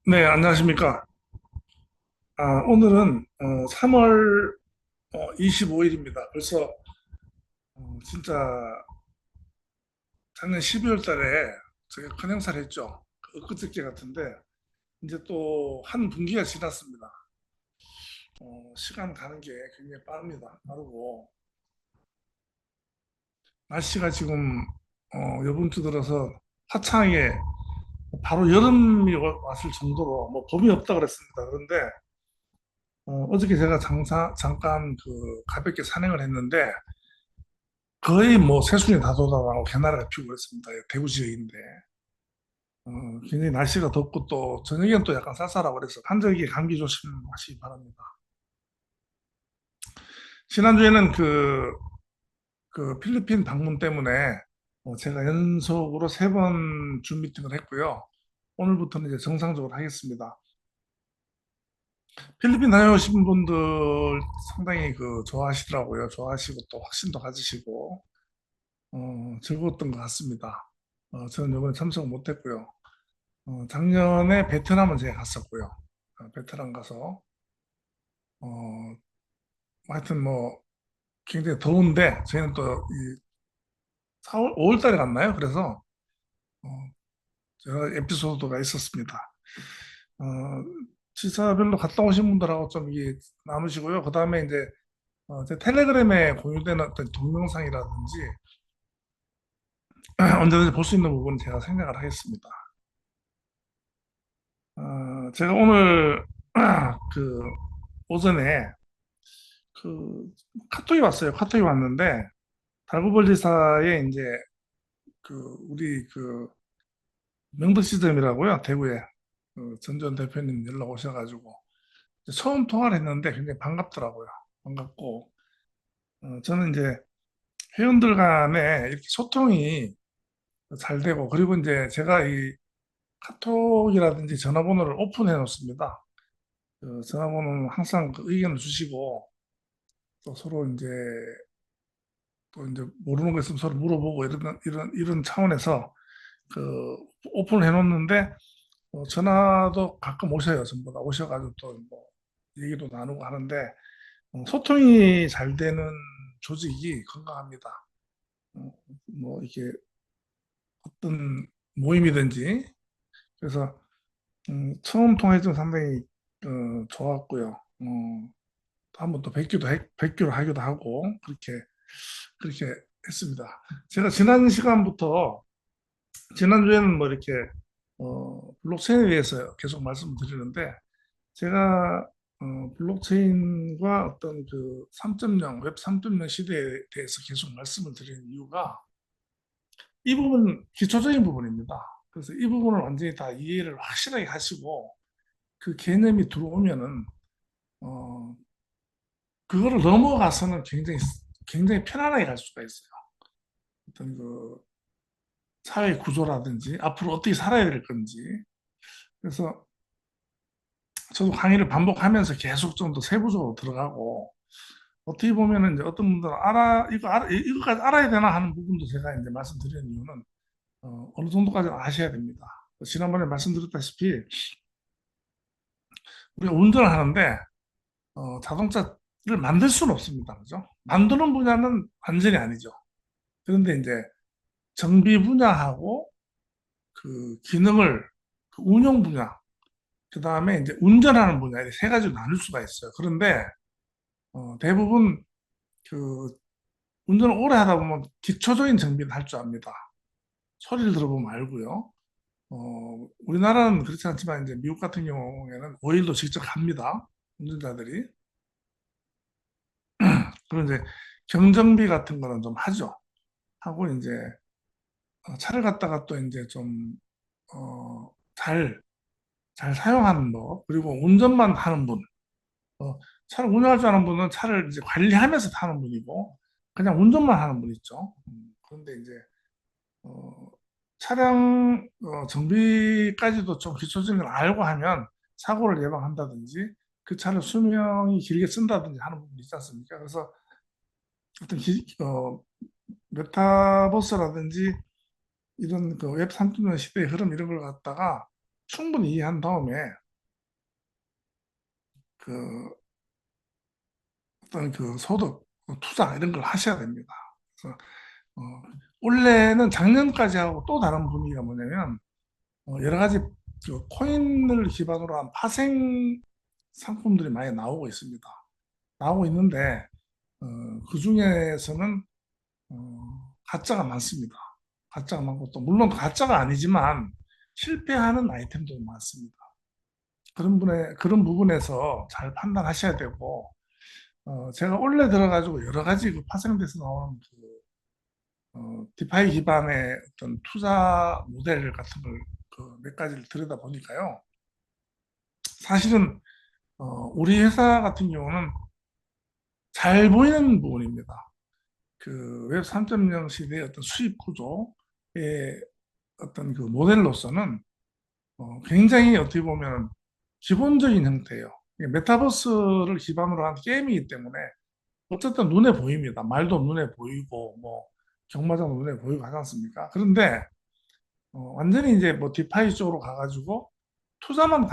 네, 안녕하십니까. 오늘은 3월 25일입니다. 벌써 진짜 작년 12월 달에 제가 큰 행사를 했죠. 엊그저께 같은데 이제 또 한 분기가 지났습니다. 시간 가는 게 굉장히 빠릅니다. 빠르고 날씨가 지금 이번 주 들어서 화창하게 바로 여름이 왔을 정도로 뭐 봄이 없다 그랬습니다. 그런데 어저께 제가 잠깐 가볍게 산행을 했는데 거의 뭐 새순이 다 돋아나고 개나리가 피고 그랬습니다. 대구 지역인데 어, 굉장히 날씨가 덥고 또 저녁엔 또 약간 쌀쌀하고 그래서 환절기 감기 조심하시기 바랍니다. 지난주에는 그 필리핀 방문 때문에 제가 연속으로 3번 줌 미팅을 했고요. 오늘부터는 이제 정상적으로 하겠습니다. 필리핀 다녀오신 분들 상당히 좋아하시더라고요. 좋아하시고 또 확신도 가지시고 즐거웠던 것 같습니다. 저는 이번에 참석을 못했고요. 작년에 베트남은 제가 갔었고요. 베트남 가서, 어, 하여튼 뭐, 굉장히 더운데, 저희는 또, 4월, 5월 달에 갔나요? 그래서, 어, 제가 에피소드가 있었습니다. 어, 지사별로 갔다 오신 분들하고 좀 이게 나누시고요. 그 다음에 이제, 제 텔레그램에 공유된 어떤 동영상이라든지, 언제든지 볼 수 있는 부분은 제가 생각을 하겠습니다. 제가 오늘, 그, 오전에, 그, 카톡이 왔어요. 카톡이 왔는데, 달구벌리사에 이제 우리 명덕시점이라고요. 대구에 전전 대표님 연락 오셔가지고 처음 통화를 했는데 굉장히 반갑더라고요. 반갑고 저는 이제 회원들 간에 이렇게 소통이 잘 되고 그리고 이제 제가 이 카톡이라든지 전화번호를 오픈해 놓습니다. 전화번호는 항상 의견을 주시고 또 서로 또 이제 모르는 거 있으면 서로 물어보고 이런 차원에서 그 오픈을 해놓는데 전화도 가끔 오셔요. 전부 다 오셔가지고 또 뭐 얘기도 나누고 하는데 소통이 잘 되는 조직이 건강합니다. 어, 뭐 이렇게 어떤 모임이든지 그래서 처음 통화했던 상당히 좋았고요. 한번 또 뵙기로 하기도 하고 그렇게 했습니다. 제가 지난 시간부터 지난주에는 뭐 이렇게 블록체인에 대해서 계속 말씀드리는데 제가 블록체인과 어떤 3.0, 웹 3.0 시대에 대해서 계속 말씀을 드리는 이유가 이 부분 기초적인 부분입니다. 그래서 이 부분을 완전히 다 이해를 확실하게 하시고 그 개념이 들어오면은 어, 그거를 넘어가서는 굉장히 편안하게 갈 수가 있어요. 어떤 사회 구조라든지 앞으로 어떻게 살아야 될 건지 그래서 저도 강의를 반복하면서 계속 좀 더 세부적으로 들어가고 어떻게 보면은 이제 어떤 분들은 이거까지 알아야 되나 하는 부분도 제가 이제 말씀드리는 이유는 어느 정도까지 아셔야 됩니다. 지난번에 말씀드렸다시피 우리가 운전을 하는데 자동차를 만들 수는 없습니다. 그죠? 만드는 분야는 완전히 아니죠. 그런데 이제 정비 분야하고 그 기능을 운영 분야, 그 다음에 이제 운전하는 분야 이렇게 세 가지로 나눌 수가 있어요. 그런데 대부분 그 운전을 오래 하다 보면 기초적인 정비는 할 줄 압니다. 소리를 들어보면 알고요. 우리나라는 그렇지 않지만 이제 미국 같은 경우에는 오일도 직접 갑니다. 운전자들이. 그리고 이제 경정비 같은 거는 좀 하죠. 하고 이제 차를 갖다가 또 이제 좀, 잘 사용하는 법, 그리고 운전만 하는 분, 어, 차를 운전할 줄 아는 분은 차를 이제 관리하면서 타는 분이고, 그냥 운전만 하는 분 있죠. 그런데 이제 어, 차량 정비까지도 좀 기초적인 걸 알고 하면 사고를 예방한다든지 그 차를 수명이 길게 쓴다든지 하는 부분이 있지 않습니까? 그래서 어떤 메타버스라든지 이런 웹 3.0 시대의 흐름 이런 걸 갖다가 충분히 이해한 다음에 그 어떤 그 소득, 투자 이런 걸 하셔야 됩니다. 그래서 어, 원래는 작년까지 하고 또 다른 분위기가 뭐냐면 여러 가지 그 코인을 기반으로 한 파생 상품들이 많이 나오고 있습니다. 나오고 있는데 그 중에서는 가짜가 많습니다. 가짜가 많고 또 물론 가짜가 아니지만 실패하는 아이템도 많습니다. 그런 부분에서 잘 판단하셔야 되고 제가 원래 들어가지고 여러 가지 그 파생돼서 나오는 디파이 기반의 어떤 투자 모델 같은 걸 그 몇 가지를 들여다 보니까요. 사실은 우리 회사 같은 경우는 잘 보이는 부분입니다. 그 웹 3.0 시대의 어떤 수입 구조의 어떤 그 모델로서는 굉장히 어떻게 보면 기본적인 형태예요. 이게 메타버스를 기반으로 한 게임이기 때문에 어쨌든 눈에 보입니다. 말도 눈에 보이고 뭐 경마장 눈에 보이고 하지 않습니까? 그런데 완전히 이제 뭐 디파이 쪽으로 가가지고 투자만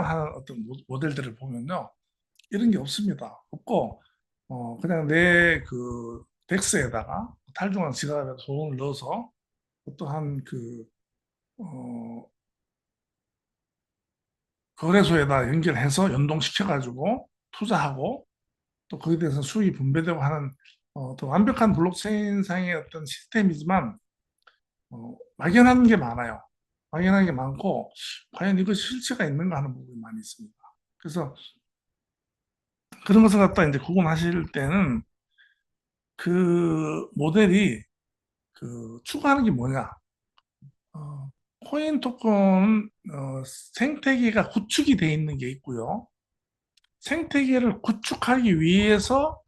하는 어떤 모델들을 보면요. 이런 게 없습니다. 없고, 그냥 내 그 덱스에다가 탈중앙 지갑에 돈을 넣어서 어떠한 어, 거래소에다 연결해서 연동시켜가지고 투자하고 또 거기에 대해서 수익이 분배되고 하는 더 완벽한 블록체인상의 어떤 시스템이지만 막연한 게 많아요. 막연한 게 많고 과연 이것이 실체가 있는가 하는 부분이 많이 있습니다. 그래서 그런 것을 갖다 이제 구분하실 때는 그 모델이 추구하는 게 뭐냐? 어, 코인 토큰은 생태계가 구축이 돼 있는 게 있고요. 생태계를 구축하기 위해서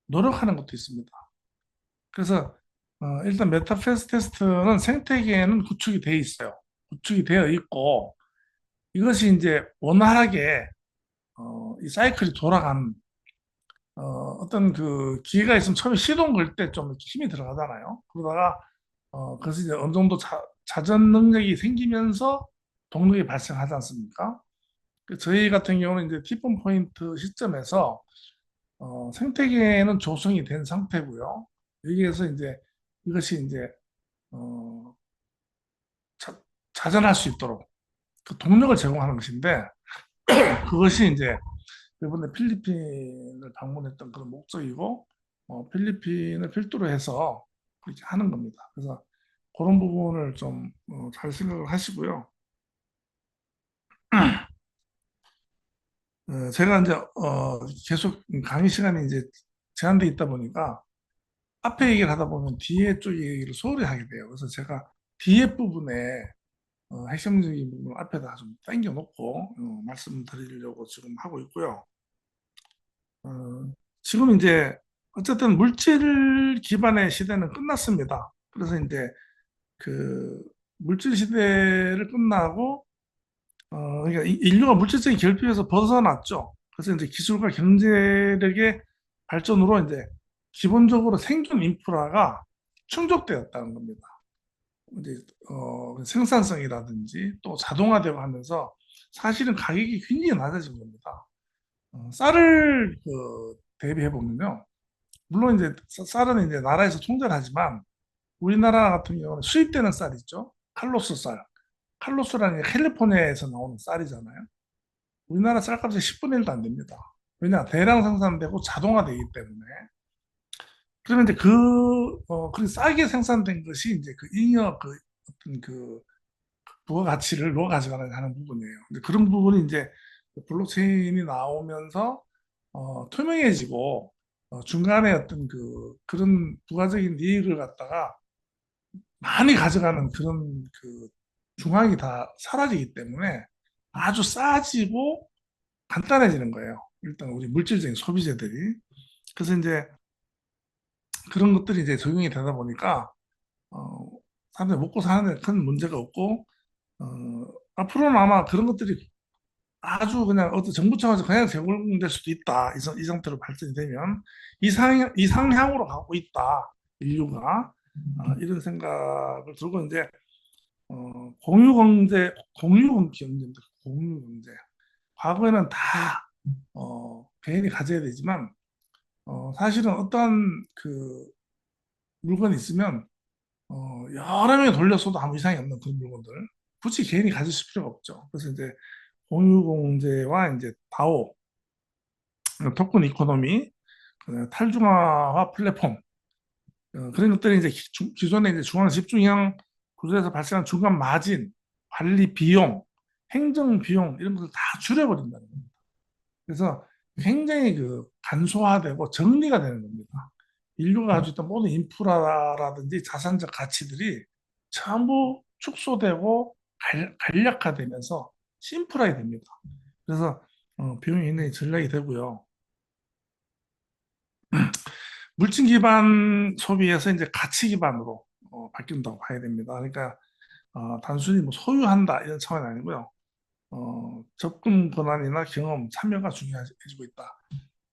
노력하는 것도 있습니다. 그래서 일단 메타페스 테스트는 생태계는 구축이 돼 있어요. 구축이 되어 있고 이것이 이제 원활하게 이 사이클이 돌아가는 어떤 그 기회가 있으면 처음에 시동 걸 때 좀 힘이 들어가잖아요. 그러다가 그래서 이제 어느 정도 자전 능력이 생기면서 동력이 발생하지 않습니까? 저희 같은 경우는 이제 티폰 포인트 시점에서 생태계는 조성이 된 상태고요. 여기에서 이제 이것이 이제 어, 자, 자전할 수 있도록 그 동력을 제공하는 것인데 그것이 이제 이번에 필리핀을 방문했던 그런 목적이고 필리핀을 필두로 해서 그렇게 하는 겁니다. 그래서 그런 부분을 좀 잘 생각을 하시고요. 제가 이제 계속 강의 시간이 이제 제한돼 있다 보니까 앞에 얘기를 하다 보면 뒤에 쪽 얘기를 소홀히 하게 돼요. 그래서 제가 뒤에 부분에 핵심적인 부분을 앞에다 좀 당겨 놓고 말씀드리려고 지금 하고 있고요. 어, 지금 이제 어쨌든 물질 기반의 시대는 끝났습니다. 그래서 이제 그 물질 시대를 끝나고 그러니까 인류가 물질적인 결핍에서 벗어났죠. 그래서 이제 기술과 경제력의 발전으로 이제 기본적으로 생존 인프라가 충족되었다는 겁니다. 이제 생산성이라든지 또 자동화되고 하면서 사실은 가격이 굉장히 낮아진 겁니다. 쌀을 대비해 보면요. 물론 이제 쌀은 이제 나라에서 통제하지만 우리나라 같은 경우는 수입되는 쌀 있죠. 칼로스 쌀. 칼로스라는 게 캘리포니아에서 나오는 쌀이잖아요. 우리나라 쌀값이 10분의 1도 안 됩니다. 왜냐? 대량 생산되고 자동화되기 때문에. 그러면 이제 그 싸게 생산된 것이 이제 그 잉여 어떤 부가가치를 누가 가져가느냐 하는 부분이에요. 근데 그런 부분이 이제 블록체인이 나오면서 투명해지고 중간에 어떤 그런 부가적인 이익을 갖다가 많이 가져가는 그런 중앙이 다 사라지기 때문에 아주 싸지고 간단해지는 거예요. 일단 우리 물질적인 소비재들이. 그래서 이제 그런 것들이 이제 적용이 되다 보니까 어, 사람들이 먹고 사는 데 큰 문제가 없고 어, 앞으로는 아마 그런 것들이 아주 그냥 어떤 정부 차원에서 그냥 제공될 수도 있다. 이 상태로 발전이 되면 이상향으로 가고 있다. 인류가 이런 생각을 들고 이제 공유경제입니다. 공유경제. 과거에는 다 개인이 가져야 되지만 사실은 어떤 그 물건이 있으면 여러 명이 돌렸어도 아무 이상이 없는 그런 물건들 굳이 개인이 가질 필요가 없죠. 그래서 이제 공유경제와 이제 다오, 토큰 이코노미, 탈중화와 플랫폼 그런 것들이 이제 기존에 이제 중앙 집중형 구조에서 발생한 중간 마진, 관리 비용, 행정 비용 이런 것을 다 줄여버린다는 겁니다. 그래서 굉장히 그 간소화되고 정리가 되는 겁니다. 인류가 가지고 있던 모든 인프라라든지 자산적 가치들이 전부 축소되고 간략화되면서 심플하게 됩니다. 그래서 비용이 굉장히 절약이 되고요. 물질 기반 소비에서 이제 가치 기반으로 바뀐다고 봐야 됩니다. 그러니까 단순히 뭐 소유한다 이런 차원이 아니고요. 접근 권한이나 경험, 참여가 중요해지고 있다.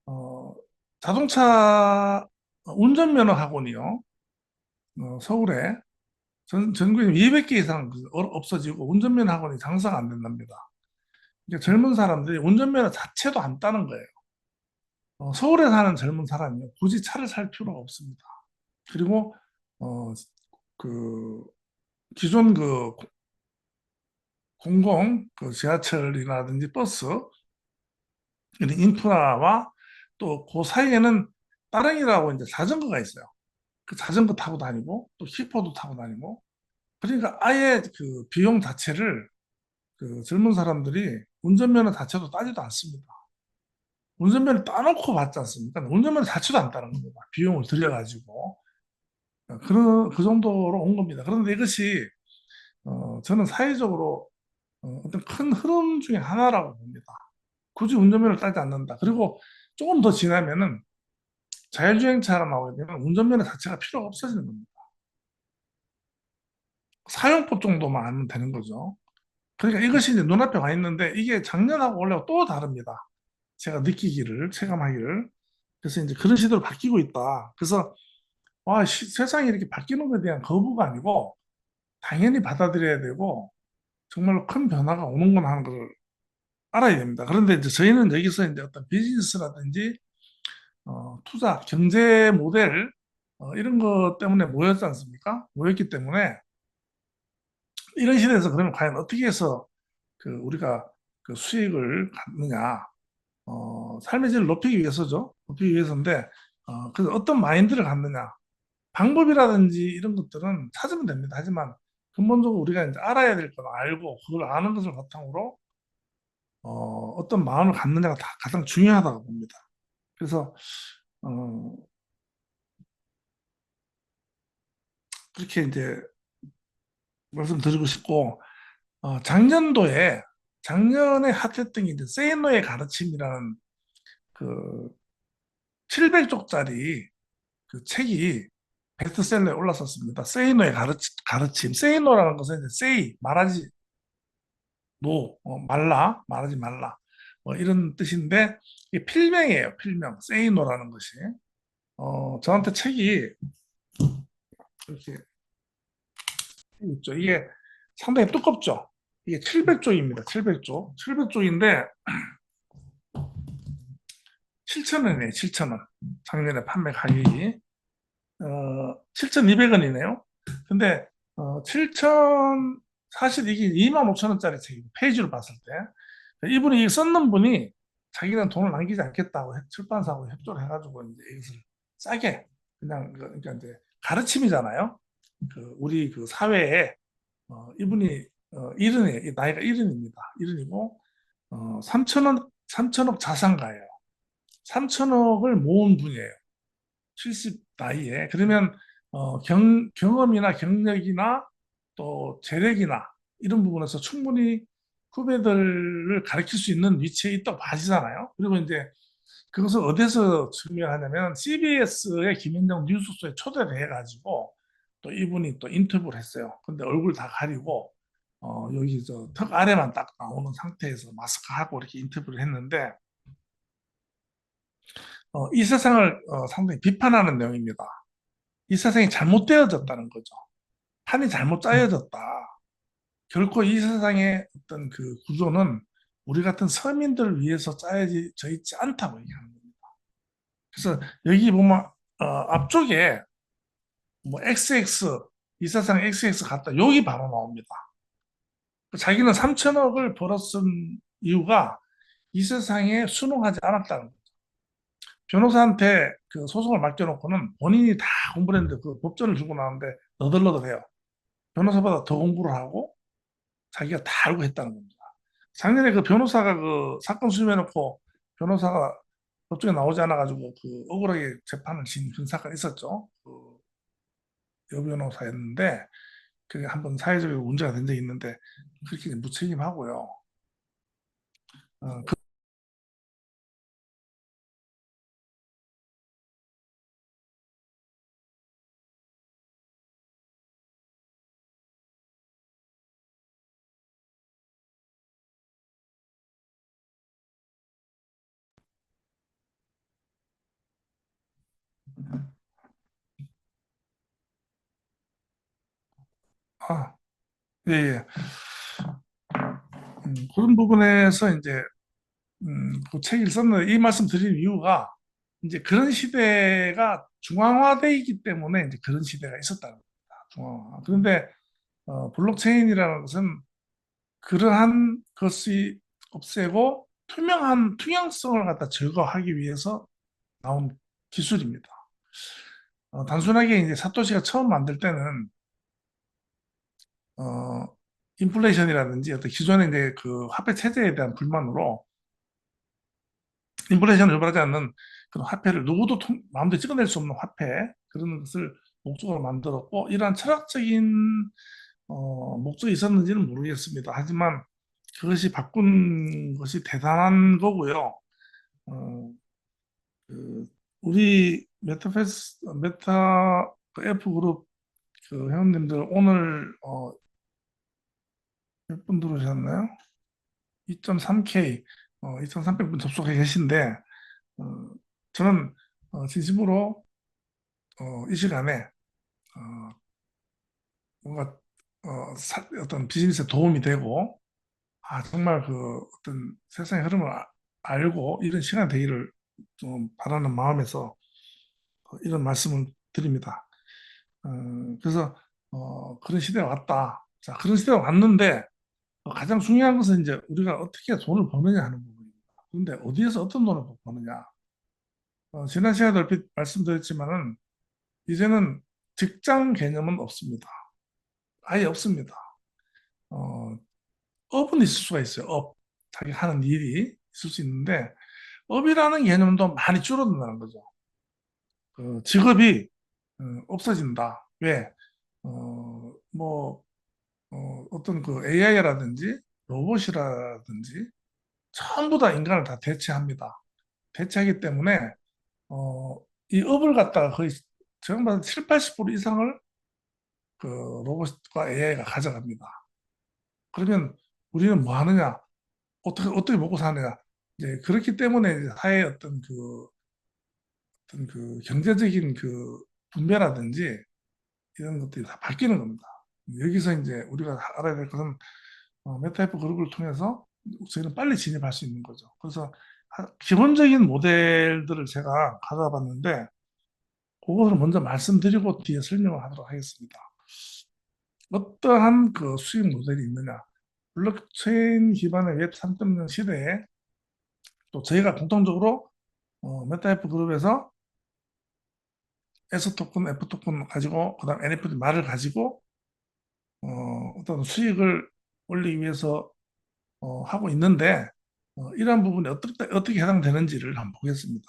어, 자동차 운전면허 학원이요. 서울에 전국에 200개 이상 없어지고 운전면허 학원이 장사가 안 된답니다. 그러니까 젊은 사람들이 운전면허 자체도 안 따는 거예요. 서울에 사는 젊은 사람이 굳이 차를 살 필요가 없습니다. 그리고 어, 그 기존 그 공공 그 지하철이라든지 버스 이런 인프라와 또 그 사이에는 따릉이라고 이제 자전거가 있어요. 그 자전거 타고 다니고 또 킥보드 타고 다니고 그러니까 아예 그 비용 자체를 그 젊은 사람들이 운전면허 자체도 따지도 않습니다. 운전면허 따놓고 받지 않습니까? 운전면허 자체도 안 따는 겁니다. 비용을 들여가지고 그 정도로 온 겁니다. 그런데 이것이 저는 사회적으로 어떤 큰 흐름 중에 하나라고 봅니다. 굳이 운전면허를 따지 않는다. 그리고 조금 더 지나면은 자율주행차가 나오게 되면 운전면허 자체가 필요가 없어지는 겁니다. 사용법 정도만 알면 되는 거죠. 그러니까 이것이 이제 눈앞에 와 있는데 이게 작년하고 올해가 또 다릅니다. 제가 느끼기를, 체감하기를. 그래서 이제 그런 시대로 바뀌고 있다. 그래서 와, 세상이 이렇게 바뀌는 것에 대한 거부가 아니고 당연히 받아들여야 되고 정말로 큰 변화가 오는구나 하는 걸 알아야 됩니다. 그런데 이제 저희는 여기서 이제 어떤 비즈니스라든지 투자, 경제 모델 이런 것 때문에 모였지 않습니까? 모였기 때문에 이런 시대에서 그러면 과연 어떻게 해서 그 우리가 그 수익을 갖느냐, 삶의 질을 높이기 위해서죠. 높이기 위해서인데, 그래서 어떤 마인드를 갖느냐, 방법이라든지 이런 것들은 찾으면 됩니다. 하지만 근본적으로 우리가 이제 알아야 될 건 알고 그걸 아는 것을 바탕으로 어떤 마음을 갖느냐가 가장 중요하다고 봅니다. 그래서 어, 그렇게 이제 말씀드리고 싶고 작년에 핫했던 게 이제 세이노의 가르침이라는 그 700쪽짜리 그 책이 베스트셀러에 올랐었습니다. 세이노의 가르침. 세이노라는 것은 이제 세이 말하지 말하지 말라. 뭐 이런 뜻인데 이게 필명이에요. 필명. 세이노라는 것이. 저한테 책이 이렇게 있죠. 이게 상당히 두껍죠. 이게 700쪽입니다. 700쪽. 700쪽인데 7,000원이에요. 7,000원. 작년에 판매 가격이 7,200원이네요. 근데 7천 사실 이게 25,000원짜리 책이고 페이지로 봤을 때 이분이 썼는 분이 자기는 돈을 남기지 않겠다고 출판사하고 협조를 해가지고 이제 이것을 싸게 그냥 그러니까 이제 가르침이잖아요. 그 우리 그 사회에 이분이 일흔이 나이가 일흔입니다. 일흔이고 3천억 자산가예요. 3천억을 모은 분이에요. 70 나이에. 그러면 경험이나 경력이나 또 재력이나 이런 부분에서 충분히 후배들을 가르칠 수 있는 위치에 있다고 봐지잖아요. 그리고 이제 그것을 어디서 증명하냐면 CBS의 김현정 뉴스쇼에 초대를 해가지고 또 이분이 또 인터뷰를 했어요. 근데 얼굴 다 가리고 여기 저 턱 아래만 딱 나오는 상태에서 마스크하고 이렇게 인터뷰를 했는데 이 세상을 상당히 비판하는 내용입니다. 이 세상이 잘못되어졌다는 거죠. 판이 잘못 짜여졌다. 결코 이 세상의 어떤 그 구조는 우리 같은 서민들을 위해서 짜여져 있지 않다고 얘기하는 겁니다. 그래서 여기 보면 앞쪽에 뭐 XX 이 세상 XX 같다 여기 바로 나옵니다. 자기는 3천억을 벌었은 이유가 이 세상에 순응하지 않았다는 거예요. 변호사한테 그 소송을 맡겨놓고는 본인이 다 공부를 했는데 그 법전을 주고 나왔는데 너덜너덜해요. 변호사보다 더 공부를 하고 자기가 다 알고 했다는 겁니다. 작년에 그 변호사가 그 사건 수임해놓고 변호사가 법정에 나오지 않아가지고 그 억울하게 재판을 진 그런 사건이 있었죠. 그 여변호사였는데 그게 한번 사회적으로 문제가 된 적이 있는데 그렇게 무책임하고요. 그, 아, 예, 예. 그런 부분에서 이제 그 책을 썼는데 이 말씀 드린 이유가 이제 그런 시대가 중앙화돼 있기 때문에 이제 그런 시대가 있었다는 겁니다. 중앙화. 그런데 블록체인이라는 것은 그러한 것이 없애고 투명한 투명성을 갖다 제거하기 위해서 나온 기술입니다. 단순하게 이제 사토시가 처음 만들 때는 어, 인플레이션이라든지 어떤 기존의 이제 그 화폐 체제에 대한 불만으로 인플레이션을 유발하지 않는 그런 화폐를 누구도 마음대로 찍어낼 수 없는 화폐 그런 것을 목적으로 만들었고 이러한 철학적인 목적이 있었는지는 모르겠습니다. 하지만 그것이 바꾼 것이 대단한 거고요. 어, 그 우리 메타 그 F 그룹 그 회원님들 오늘 몇 분 들어오셨나요? 2.3K, 2,300분 접속해 계신데 어, 저는 진심으로 이 시간에 어, 뭔가 어떤 비즈니스에 도움이 되고 정말 그 어떤 세상의 흐름을 알고 이런 시간 되기를 좀 바라는 마음에서 이런 말씀을 드립니다. 어, 그래서 그런 시대가 왔다. 자, 그런 시대가 왔는데 가장 중요한 것은 이제 우리가 어떻게 돈을 버느냐 하는 부분입니다. 그런데 어디에서 어떤 돈을 버느냐? 지난 시간에 얼핏 말씀드렸지만은 이제는 직장 개념은 없습니다. 아예 없습니다. 어, 업은 있을 수가 있어요. 업. 자기 하는 일이 있을 수 있는데 업이라는 개념도 많이 줄어든다는 거죠. 그 직업이 없어진다. 왜? 뭐 어떤 그 AI라든지 로봇이라든지 전부 다 인간을 다 대체합니다. 대체하기 때문에 어, 이 업을 갖다가 거의 제가 봤을 때 7, 80% 이상을 그 로봇과 AI가 가져갑니다. 그러면 우리는 뭐 하느냐? 어떻게 먹고 사느냐? 이제 그렇기 때문에 이제 사회의 어떤 그 경제적인 그 분배라든지 이런 것들이 다 바뀌는 겁니다. 여기서 이제 우리가 알아야 될 것은 메타에프 그룹을 통해서 저희는 빨리 진입할 수 있는 거죠. 그래서 기본적인 모델들을 제가 가져봤는데 그것을 먼저 말씀드리고 뒤에 설명을 하도록 하겠습니다. 어떠한 그 수익 모델이 있느냐? 블록체인 기반의 웹 3.0 시대에 또 저희가 공통적으로 메타에프 그룹에서 S 토큰, F 토큰 가지고 그다음 NFT 말을 가지고 어떤 수익을 올리기 위해서 하고 있는데 이러한 부분이 어떻게 해당되는지를 한번 보겠습니다.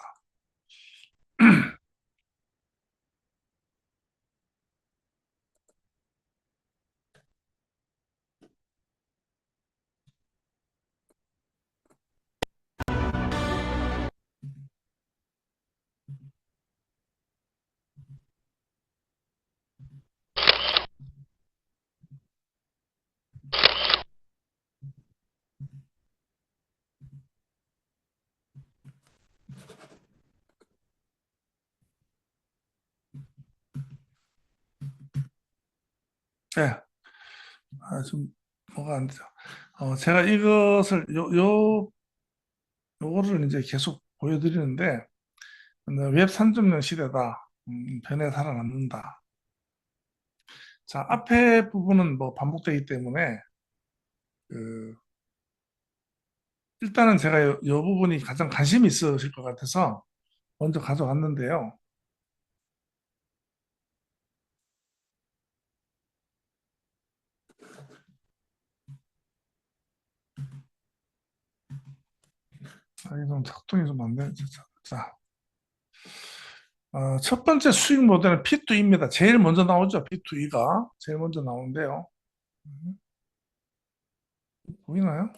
네, 좀 뭐가 안 되죠. 제가 이것을 요거를 이제 계속 보여드리는데 웹 3.0 시대다. 변해 살아남는다. 자, 앞에 부분은 뭐 반복되기 때문에 그 일단은 제가 요 부분이 가장 관심이 있으실 것 같아서 먼저 가져왔는데요. 이게 좀 작동이 좀 안 되네. 자, 첫 번째 수익 모델은 P2E입니다. 제일 먼저 나오죠. P2E가 제일 먼저 나오는데요. 보이나요?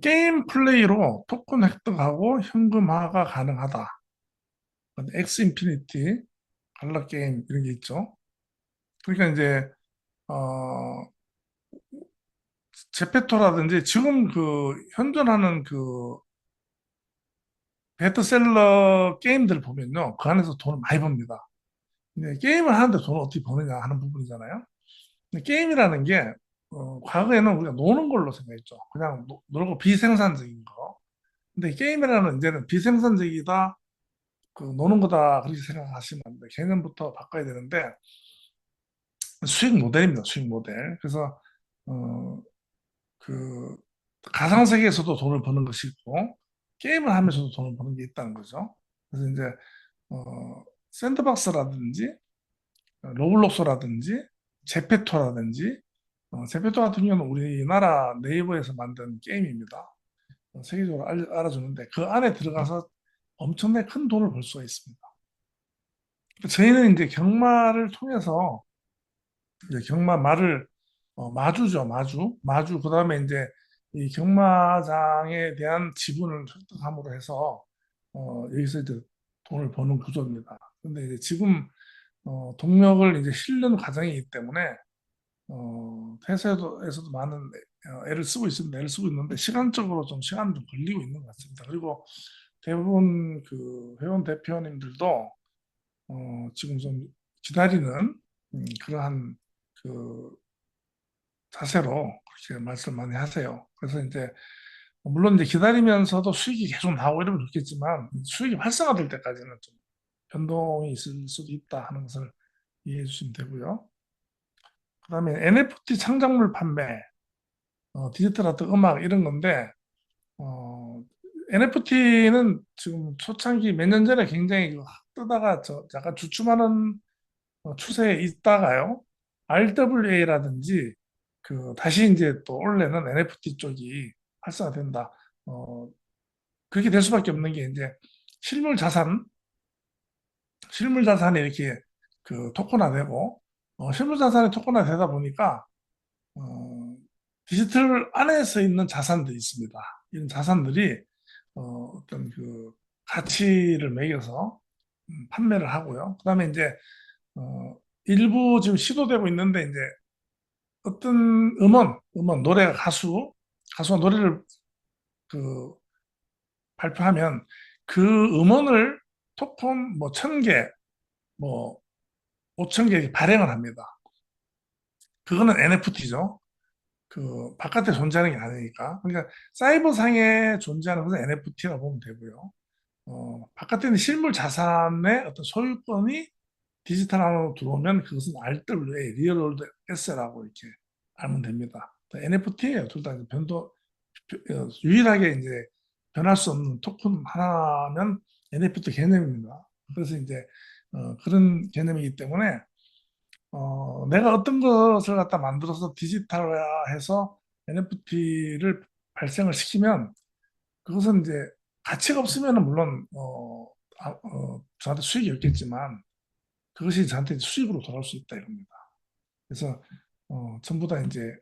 게임 플레이로 토큰 획득하고 현금화가 가능하다. 엑스 인피니티, 갈라 게임 이런 게 있죠. 그러니까 이제 어, 제페토라든지 지금 그 현존하는 그 베스트셀러 게임들 보면요. 그 안에서 돈을 많이 법니다. 근데 게임을 하는데 돈을 어떻게 버느냐 하는 부분이잖아요. 근데 게임이라는 게 과거에는 우리가 노는 걸로 생각했죠. 그냥 놀고 비생산적인 거. 근데 게임이라는 이제는 비생산적이다, 그 노는 거다 그렇게 생각하시면 안 돼요. 개념부터 바꿔야 되는데 수익 모델입니다. 수익 모델. 그래서 어, 그 가상세계에서도 돈을 버는 것이 있고 게임을 하면서도 돈을 버는 게 있다는 거죠. 그래서 이제 샌드박스라든지 로블록스라든지 제페토라든지 제페토 같은 경우는 우리나라 네이버에서 만든 게임입니다. 세계적으로 알아주는데 그 안에 들어가서 엄청나게 큰 돈을 벌 수가 있습니다. 저희는 이제 경마를 통해서 이제 경마 말을 마주죠, 마주. 그다음에 이제 이 경마장에 대한 지분을 획득함으로 해서 여기서 이제 돈을 버는 구조입니다. 근데 이제 지금 동력을 이제 실는 과정이기 때문에 회사에서도 많은 애를 쓰고 있습니다. 애를 쓰고 있는데 시간적으로 좀 시간 좀 걸리고 있는 것 같습니다. 그리고 대부분 그 회원 대표님들도 지금 좀 기다리는 그러한 그 자세로 그렇게 말씀 많이 하세요. 그래서 이제 물론 이제 기다리면서도 수익이 계속 나오고 이러면 좋겠지만 수익이 활성화될 때까지는 좀 변동이 있을 수도 있다 하는 것을 이해해 주시면 되고요. 그다음에 NFT 창작물 판매, 디지털 아트, 음악 이런 건데 NFT는 지금 초창기 몇 년 전에 굉장히 뜨다가 약간 주춤하는 추세에 있다가요. RWA라든지 그 다시 이제 또 원래는 NFT 쪽이 활성화된다. 어, 그렇게 될 수밖에 없는 게 이제 실물 자산, 실물 자산이 이렇게 그 토큰화되고 실물 자산이 토큰화되다 보니까 어, 디지털 안에서 있는 자산들이 있습니다. 이런 자산들이 어떤 그 가치를 매겨서 판매를 하고요. 그다음에 이제 일부 지금 시도되고 있는데 이제 어떤 노래가 가수가 노래를 그 발표하면 그 음원을 토큰 뭐 1,000개, 뭐 5,000개 발행을 합니다. 그거는 NFT죠. 그 바깥에 존재하는 게 아니니까. 그러니까 사이버상에 존재하는 것은 NFT라고 보면 되고요. 바깥에 있는 실물 자산의 어떤 소유권이 디지털 안으로 들어오면 그것은 RWA, 리얼 월드 에셋이라고 이렇게 알면 됩니다. NFT예요. 둘 다 유일하게 이제 변할 수 없는 토큰 하나면 NFT 개념입니다. 그래서 이제 그런 개념이기 때문에 내가 어떤 것을 갖다 만들어서 디지털화해서 NFT를 발생을 시키면 그것은 이제 가치가 없으면 물론 저한테 수익이 없겠지만 그것이 저한테 수익으로 돌아올 수 있다 이겁니다. 그래서 전부 다 이제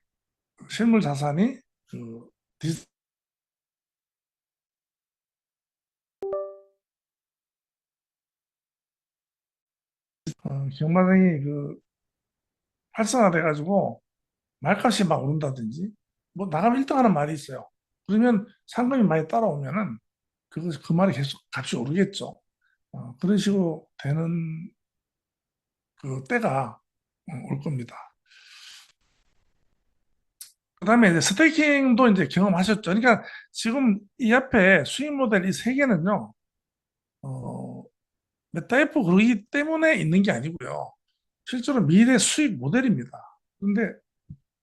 실물 자산이 그 디지, 경마장이 그 활성화돼 가지고 말값이 막 오른다든지 뭐 나가면 1등 하는 말이 있어요. 그러면 상금이 많이 따라오면은 그 말이 계속 값이 오르겠죠. 그런 식으로 되는 그 때가 올 겁니다. 그다음에 이제 스테이킹도 이제 경험하셨죠. 그러니까 지금 이 앞에 수익 모델 이 세 개는요, 어, 메타에프 그러기 때문에 있는 게 아니고요. 실제로 미래 수익 모델입니다. 근데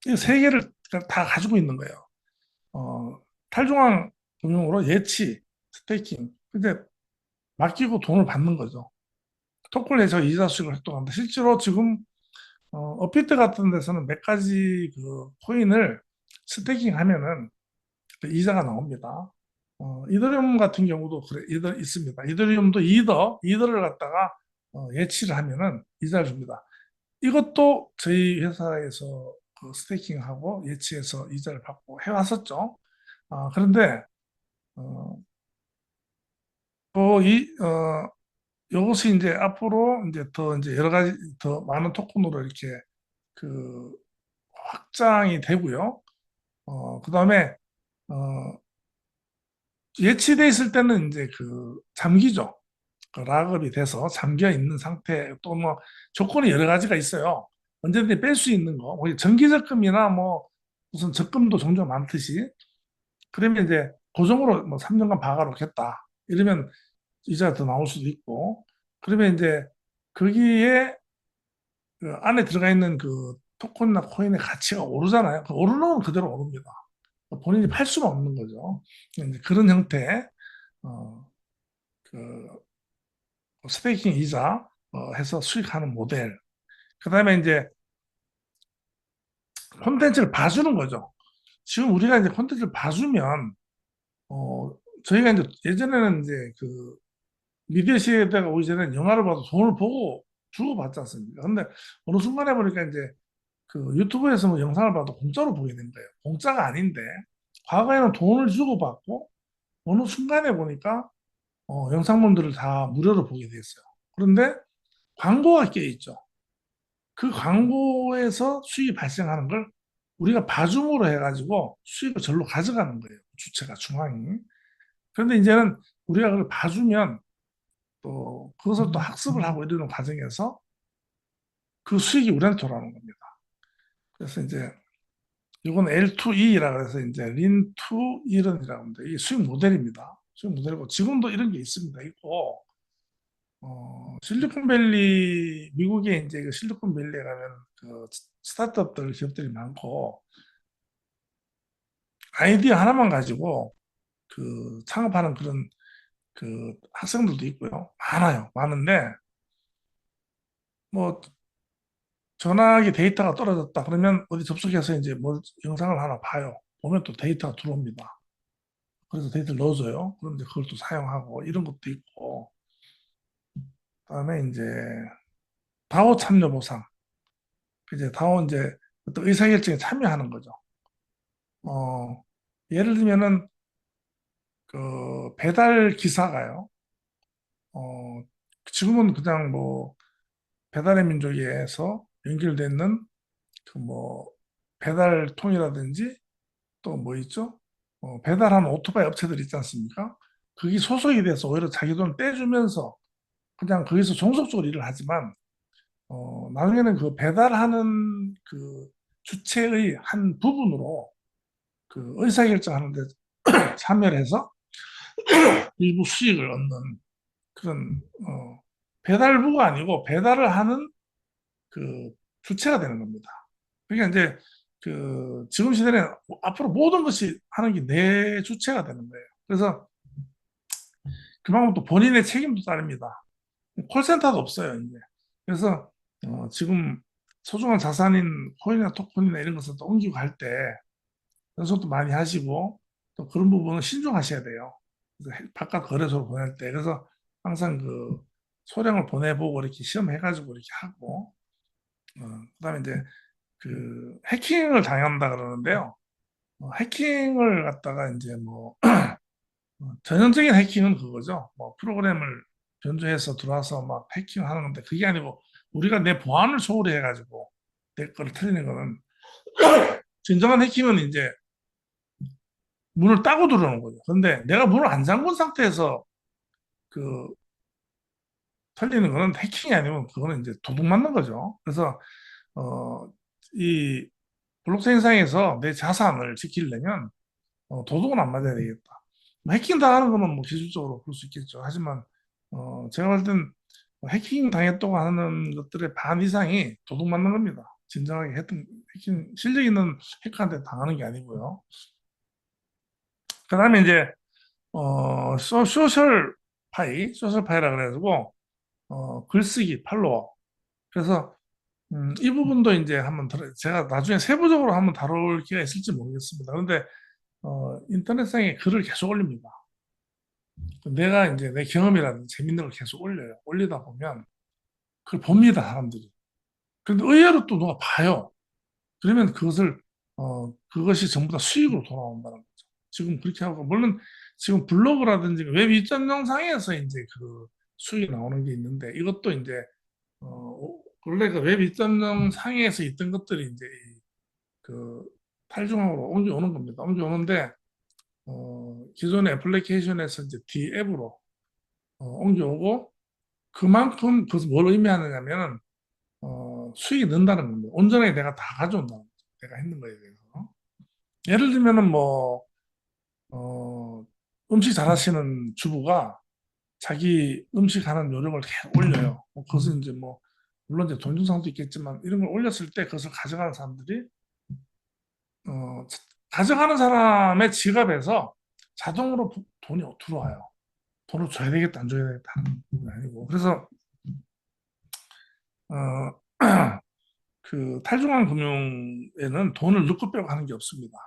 이 세 개를 다 가지고 있는 거예요. 탈중앙 금융으로 예치, 스테이킹. 근데 맡기고 돈을 받는 거죠. 토큰을 해서 이자 수익을 활동합니다. 실제로 지금 업비트 같은 데서는 몇 가지 그 코인을 스테이킹 하면은 그 이자가 나옵니다. 이더리움 같은 경우도 그래, 있습니다. 이더리움도 이더를 갖다가 예치를 하면은 이자를 줍니다. 이것도 저희 회사에서 그 스테이킹하고 예치해서 이자를 받고 해왔었죠. 그런데 어, 이것이 이제 앞으로 이제 더 이제 여러 가지 더 많은 토큰으로 이렇게 그 확장이 되고요. 그다음에 어, 예치돼 있을 때는 이제 그 잠기죠. 그 락업이 돼서 잠겨 있는 상태 또 뭐 조건이 여러 가지가 있어요. 언제든지 뺄 수 있는 거, 뭐 정기적금이나 뭐 무슨 적금도 종종 많듯이 그러면 이제 고정으로 뭐 3년간 박아놓겠다. 이러면 이자가 더 나올 수도 있고 그러면 이제 거기에 그 안에 들어가 있는 그 토큰이나 코인의 가치가 오르잖아요. 그 오르는 건 그대로 오릅니다. 본인이 팔 수는 없는 거죠. 이제 그런 형태, 어, 그 스테이킹 이자 해서 수익하는 모델. 그 다음에 이제 콘텐츠를 봐주는 거죠. 지금 우리가 이제 콘텐츠를 봐주면, 어, 저희가 이제 예전에는 이제 그 미디어 시대가 오기 전에 영화를 봐도 돈을 보고 주고 받지 않습니까? 근데 어느 순간에 보니까 이제 그 유튜브에서 뭐 영상을 봐도 공짜로 보게 된 거예요. 공짜가 아닌데, 과거에는 돈을 주고 받고, 어느 순간에 보니까 영상물들을 다 무료로 보게 됐어요. 그런데 광고가 껴 있죠. 그 광고에서 수익이 발생하는 걸 우리가 봐줌으로 해가지고 수익을 절로 가져가는 거예요. 주체가 중앙이. 그런데 이제는 우리가 그걸 봐주면 또 그것을 또 학습을 하고 이러는 과정에서 그 수익이 우리한테 돌아오는 겁니다. 그래서 이제 이건 L2E라 그래서 이제 린2 이런이라고 합니다. 이게 수익 모델입니다. 수익 모델이고 지금도 이런 게 있습니다. 있고 실리콘밸리 미국에 이제 그 실리콘밸리에 가면 그 스타트업들 기업들이 많고 아이디어 하나만 가지고 그 창업하는 그런 그 학생들도 있고요. 많아요. 많은데 뭐 전화기 데이터가 떨어졌다 그러면 어디 접속해서 이제 뭐 영상을 하나 봐요. 보면 또 데이터가 들어옵니다. 그래서 데이터를 넣어줘요. 그럼 이제 그걸 또 사용하고 이런 것도 있고 그다음에 이제 다오 참여 보상 이제 다오 이제 어떤 의사결정에 참여하는 거죠. 어, 예를 들면은 그 배달 기사가요. 어, 지금은 그냥 뭐 배달의 민족에서 연결되는 그 뭐 배달통이라든지 또 뭐 있죠? 배달하는 오토바이 업체들 있지 않습니까? 거기 소속이 돼서 오히려 자기 돈 떼주면서 그냥 거기서 종속적으로 일을 하지만 나중에는 그 배달하는 그 주체의 한 부분으로 그 의사결정하는 데 참여를 해서 일부 수익을 얻는 그런 배달부가 아니고 배달을 하는 그 주체가 되는 겁니다. 그러니까 이제 그 지금 시대는 앞으로 모든 것이 하는 게 내 주체가 되는 거예요. 그래서 그만큼 또 본인의 책임도 따릅니다. 콜센터도 없어요, 이제. 그래서 지금 소중한 자산인 코인이나 토큰이나 이런 것을 또 옮기고 할 때 연습도 많이 하시고 또 그런 부분은 신중하셔야 돼요. 그래서 바깥 거래소로 보낼 때 그래서 항상 그 소량을 보내보고 이렇게 시험해가지고 이렇게 하고 그다음에 이제 그 해킹을 당한다 그러는데요. 해킹을 갖다가 이제 뭐 전형적인 해킹은 그거죠. 뭐 프로그램을 변조해서 들어와서 막 해킹하는 건데 그게 아니고 우리가 내 보안을 소홀히 해가지고 내 거를 틀리는 거는 진정한 해킹은 이제 문을 따고 들어오는 거죠. 근데 내가 문을 안 잠근 상태에서 그 털리는 거는 해킹이 아니면 그거는 이제 도둑 맞는 거죠. 그래서 어, 이 블록체인상에서 내 자산을 지키려면 도둑은 안 맞아야 되겠다. 뭐 해킹 당하는 거는 뭐 기술적으로 그럴 수 있겠죠. 하지만 제가 볼 땐 해킹 당했다고 하는 것들의 반 이상이 도둑 맞는 겁니다. 진정하게 했던 해킹 실력 있는 해커한테 당하는 게 아니고요. 그다음에 이제 소셜 파이라 그래가지고 글쓰기 팔로워. 그래서 이 부분도 이제 제가 나중에 세부적으로 한번 다룰 기회가 있을지 모르겠습니다. 그런데 인터넷상에 글을 계속 올립니다. 내가 이제 내 경험이라든지 재밌는 걸 계속 올려요. 올리다 보면 그걸 봅니다, 사람들이. 그런데 의외로 또 누가 봐요. 그러면 그것이 전부 다 수익으로 돌아온다는 거죠. 지금 그렇게 하고, 물론 지금 블로그라든지 웹 이전 영상에서 이제 그 수익이 나오는 게 있는데, 이것도 이제, 원래 그 웹 이전 영상에서 있던 것들이 이제 그 탈중앙으로 옮겨오는 겁니다. 옮겨오는데, 기존의 애플리케이션에서 이제 D 앱으로 옮겨오고, 그만큼 그것을 뭘 의미하느냐면 수익이 는다는 겁니다. 온전하게 내가 다 가져온다는 거죠. 내가 했는 거에 대해서. 예를 들면은 어, 음식 잘하시는 주부가 자기 음식 하는 요령을 계속 올려요. 그것은 이제 물론 이제 동영상도 있겠지만 이런 걸 올렸을 때 그것을 가져가는 사람들이, 어, 가져가는 사람의 지갑에서 자동으로 돈이 들어와요. 돈을 줘야 되겠다, 안 줘야 되겠다 하는 건 아니고. 그래서, 어, 그 탈중앙 금융에는 돈을 넣고 빼고 하는 게 없습니다.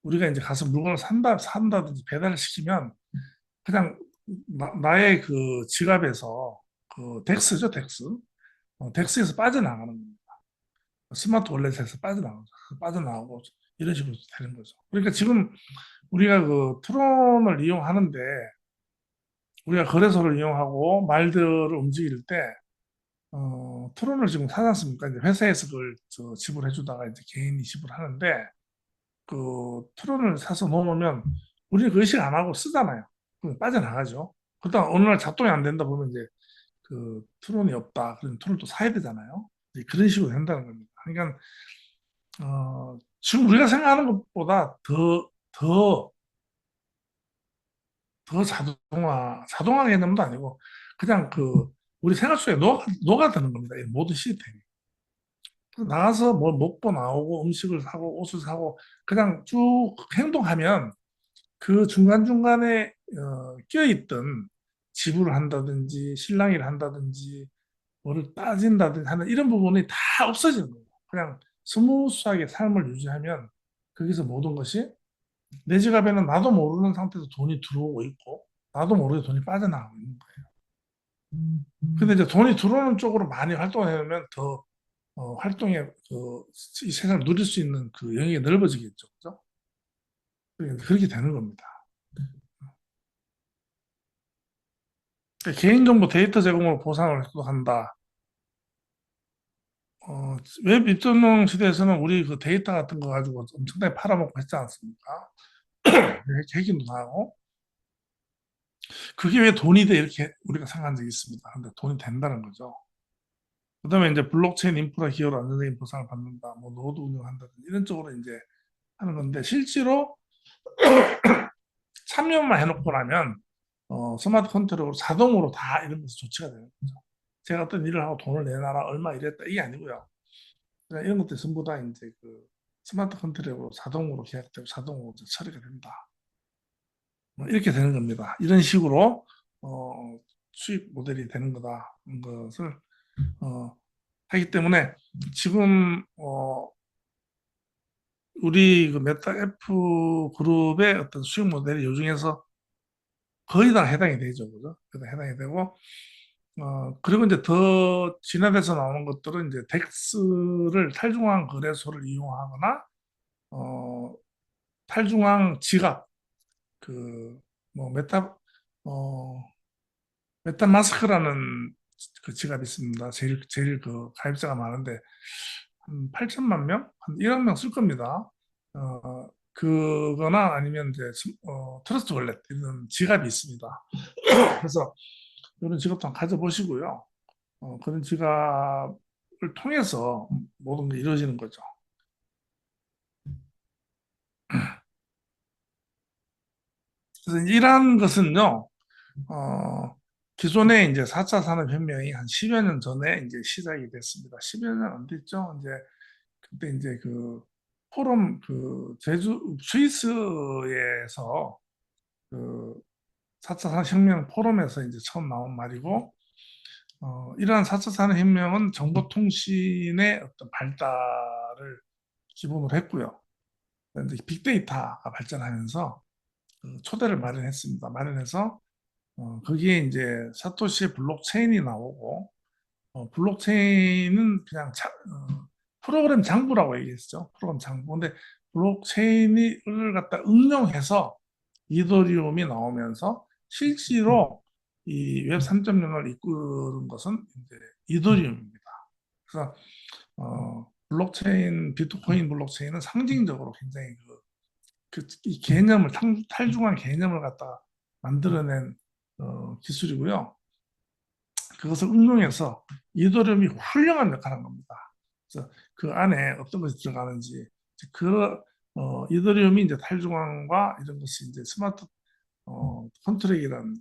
우리가 이제 가서 물건을 산다든지 배달을 시키면 그냥 나의 그 지갑에서 그 덱스죠, 덱스. 덱스에서 빠져나가는 겁니다. 스마트 월렛에서 빠져나가고 이런 식으로 되는 거죠. 그러니까 지금 우리가 그 트론을 이용하는데 우리가 거래소를 이용하고 말들을 움직일 때 트론을 지금 사지 않습니까? 이제 회사에서 그걸 지불해 주다가 이제 개인이 지불하는데 그 트론을 사서 놓으면 우리는 그 의식 안 하고 쓰잖아요. 그럼 빠져나가죠. 그러다 어느 날 작동이 안 된다 보면 이제 그 트론이 없다. 그럼 트론을 또 사야 되잖아요. 이제 그런 식으로 된다는 겁니다. 그러니까 지금 우리가 생각하는 것보다 더, 더 자동화 개념도 아니고 그냥 우리 생활 속에 녹아드는 겁니다. 이 모든 시스템이. 나가서 뭐 먹고 나오고 음식을 사고 옷을 사고 그냥 쭉 행동하면 그 중간중간에 껴있던 지불을 한다든지 실랑이를 한다든지 뭐를 따진다든지 하는 이런 부분이 다 없어지는 거예요. 그냥 스무스하게 삶을 유지하면 거기서 모든 것이 내 지갑에는 나도 모르는 상태에서 돈이 들어오고 있고 나도 모르게 돈이 빠져나가고 있는 거예요. 근데 이제 돈이 들어오는 쪽으로 많이 활동하면 더 활동의 이 세상을 누릴 수 있는 그 영역이 넓어지겠죠. 그죠? 그렇게 되는 겁니다. 그러니까 개인정보 데이터 제공으로 보상을 한다. 웹 입점용 시대에서는 우리 그 데이터 같은 거 가지고 엄청나게 팔아먹고 했지 않습니까? 해킹도 당하고. 그게 왜 돈이 돼? 이렇게 우리가 생각한 적이 있습니다. 근데 돈이 된다는 거죠. 그 다음에 이제 블록체인 인프라 기여로 안정적인 보상을 받는다. 뭐 노드 운영한다. 이런 쪽으로 이제 하는 건데, 실제로 참여만 해놓고 나면, 스마트 컨트롤로 자동으로 다 이런 것이 조치가 되는 거죠. 제가 어떤 일을 하고 돈을 내놔라, 얼마 이랬다. 이게 아니고요. 그냥 이런 것들 전부 다 이제 스마트 컨트롤로 자동으로 계약되고 자동으로 이제 처리가 된다. 뭐 이렇게 되는 겁니다. 이런 식으로 수익 모델이 되는 거다. 는 것을 하기 때문에 지금 우리 그 메타 F 그룹의 어떤 수익 모델이 요 중에서 거의 다 해당이 되죠, 그죠? 거의 다 해당이 되고 그리고 이제 더 진화돼서 나오는 것들은 이제 덱스를 탈중앙 거래소를 이용하거나 어, 탈중앙 지갑 그뭐 어, 메타마스크라는 그 지갑이 있습니다. 제일 그 가입자가 많은데 한 8천만 명, 한 1억 명 쓸 겁니다. 그거나 아니면 이제 트러스트 월렛 이런 지갑이 있습니다. 그래서 이런 지갑도 한번 가져보시고요. 그런 지갑을 통해서 모든 게 이루어지는 거죠. 그래서 이러한 것은요, 어, 기존에 이제 4차 산업혁명이 한 10여 년 전에 이제 시작이 됐습니다. 10여 년 안 됐죠. 이제 그때 이제 그 포럼 그 제주 스위스에서 그 4차 산업혁명 포럼에서 이제 처음 나온 말이고, 이러한 4차 산업혁명은 정보통신의 어떤 발달을 기본으로 했고요. 이제 빅데이터가 발전하면서 그 초대를 마련했습니다. 마련해서 거기에 이제 사토시 블록체인이 나오고, 블록체인은 그냥 프로그램 장부라고 얘기했죠. 프로그램 장부. 근데 블록체인을 갖다 응용해서 이더리움이 나오면서 실제로 이 웹 3.0을 이끄는 것은 이제 이더리움입니다. 그래서 블록체인, 비트코인 블록체인은 상징적으로 굉장히 이 개념을 탈중한 개념을 갖다 만들어낸 기술이고요. 그것을 응용해서 이더리움이 훌륭한 역할을 한 겁니다. 그래서 그 안에 어떤 것이 들어가는지 그 이더리움이 이제 탈중앙과 이런 것이 이제 스마트 컨트랙이라는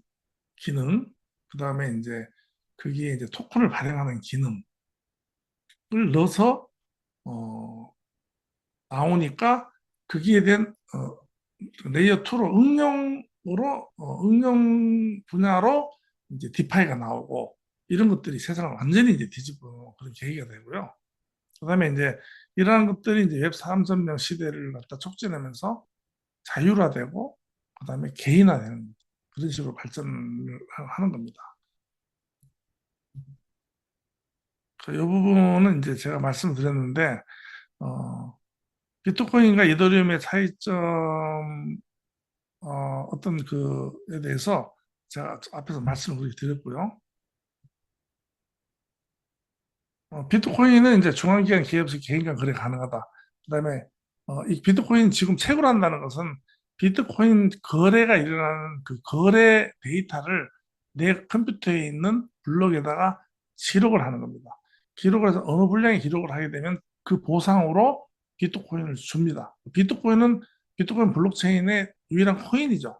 기능, 그 다음에 이제 거기에 이제 토큰을 발행하는 기능을 넣어서 어, 나오니까 거기에 대한 레이어 2로 응용 분야로 이제 디파이가 나오고 이런 것들이 세상을 완전히 이제 뒤집어 그런 계기가 되고요. 그다음에 이제 이러한 것들이 이제 웹 3.0 시대를 갖다 촉진하면서 자율화되고 그다음에 개인화되는 그런 식으로 발전을 하는 겁니다. 이 부분은 이제 제가 말씀드렸는데 비트코인과 이더리움의 차이점 어떤 그에 대해서 제가 앞에서 말씀을 드렸고요. 비트코인은 이제 중앙기관 기업에서 개인 간 거래 가능하다. 그다음에 이 비트코인 지금 채굴한다는 것은 비트코인 거래가 일어나는 그 거래 데이터를 내 컴퓨터에 있는 블록에다가 기록을 하는 겁니다. 기록을 해서 어느 분량의 기록을 하게 되면 그 보상으로 비트코인을 줍니다. 비트코인 블록체인의 유일한 코인이죠.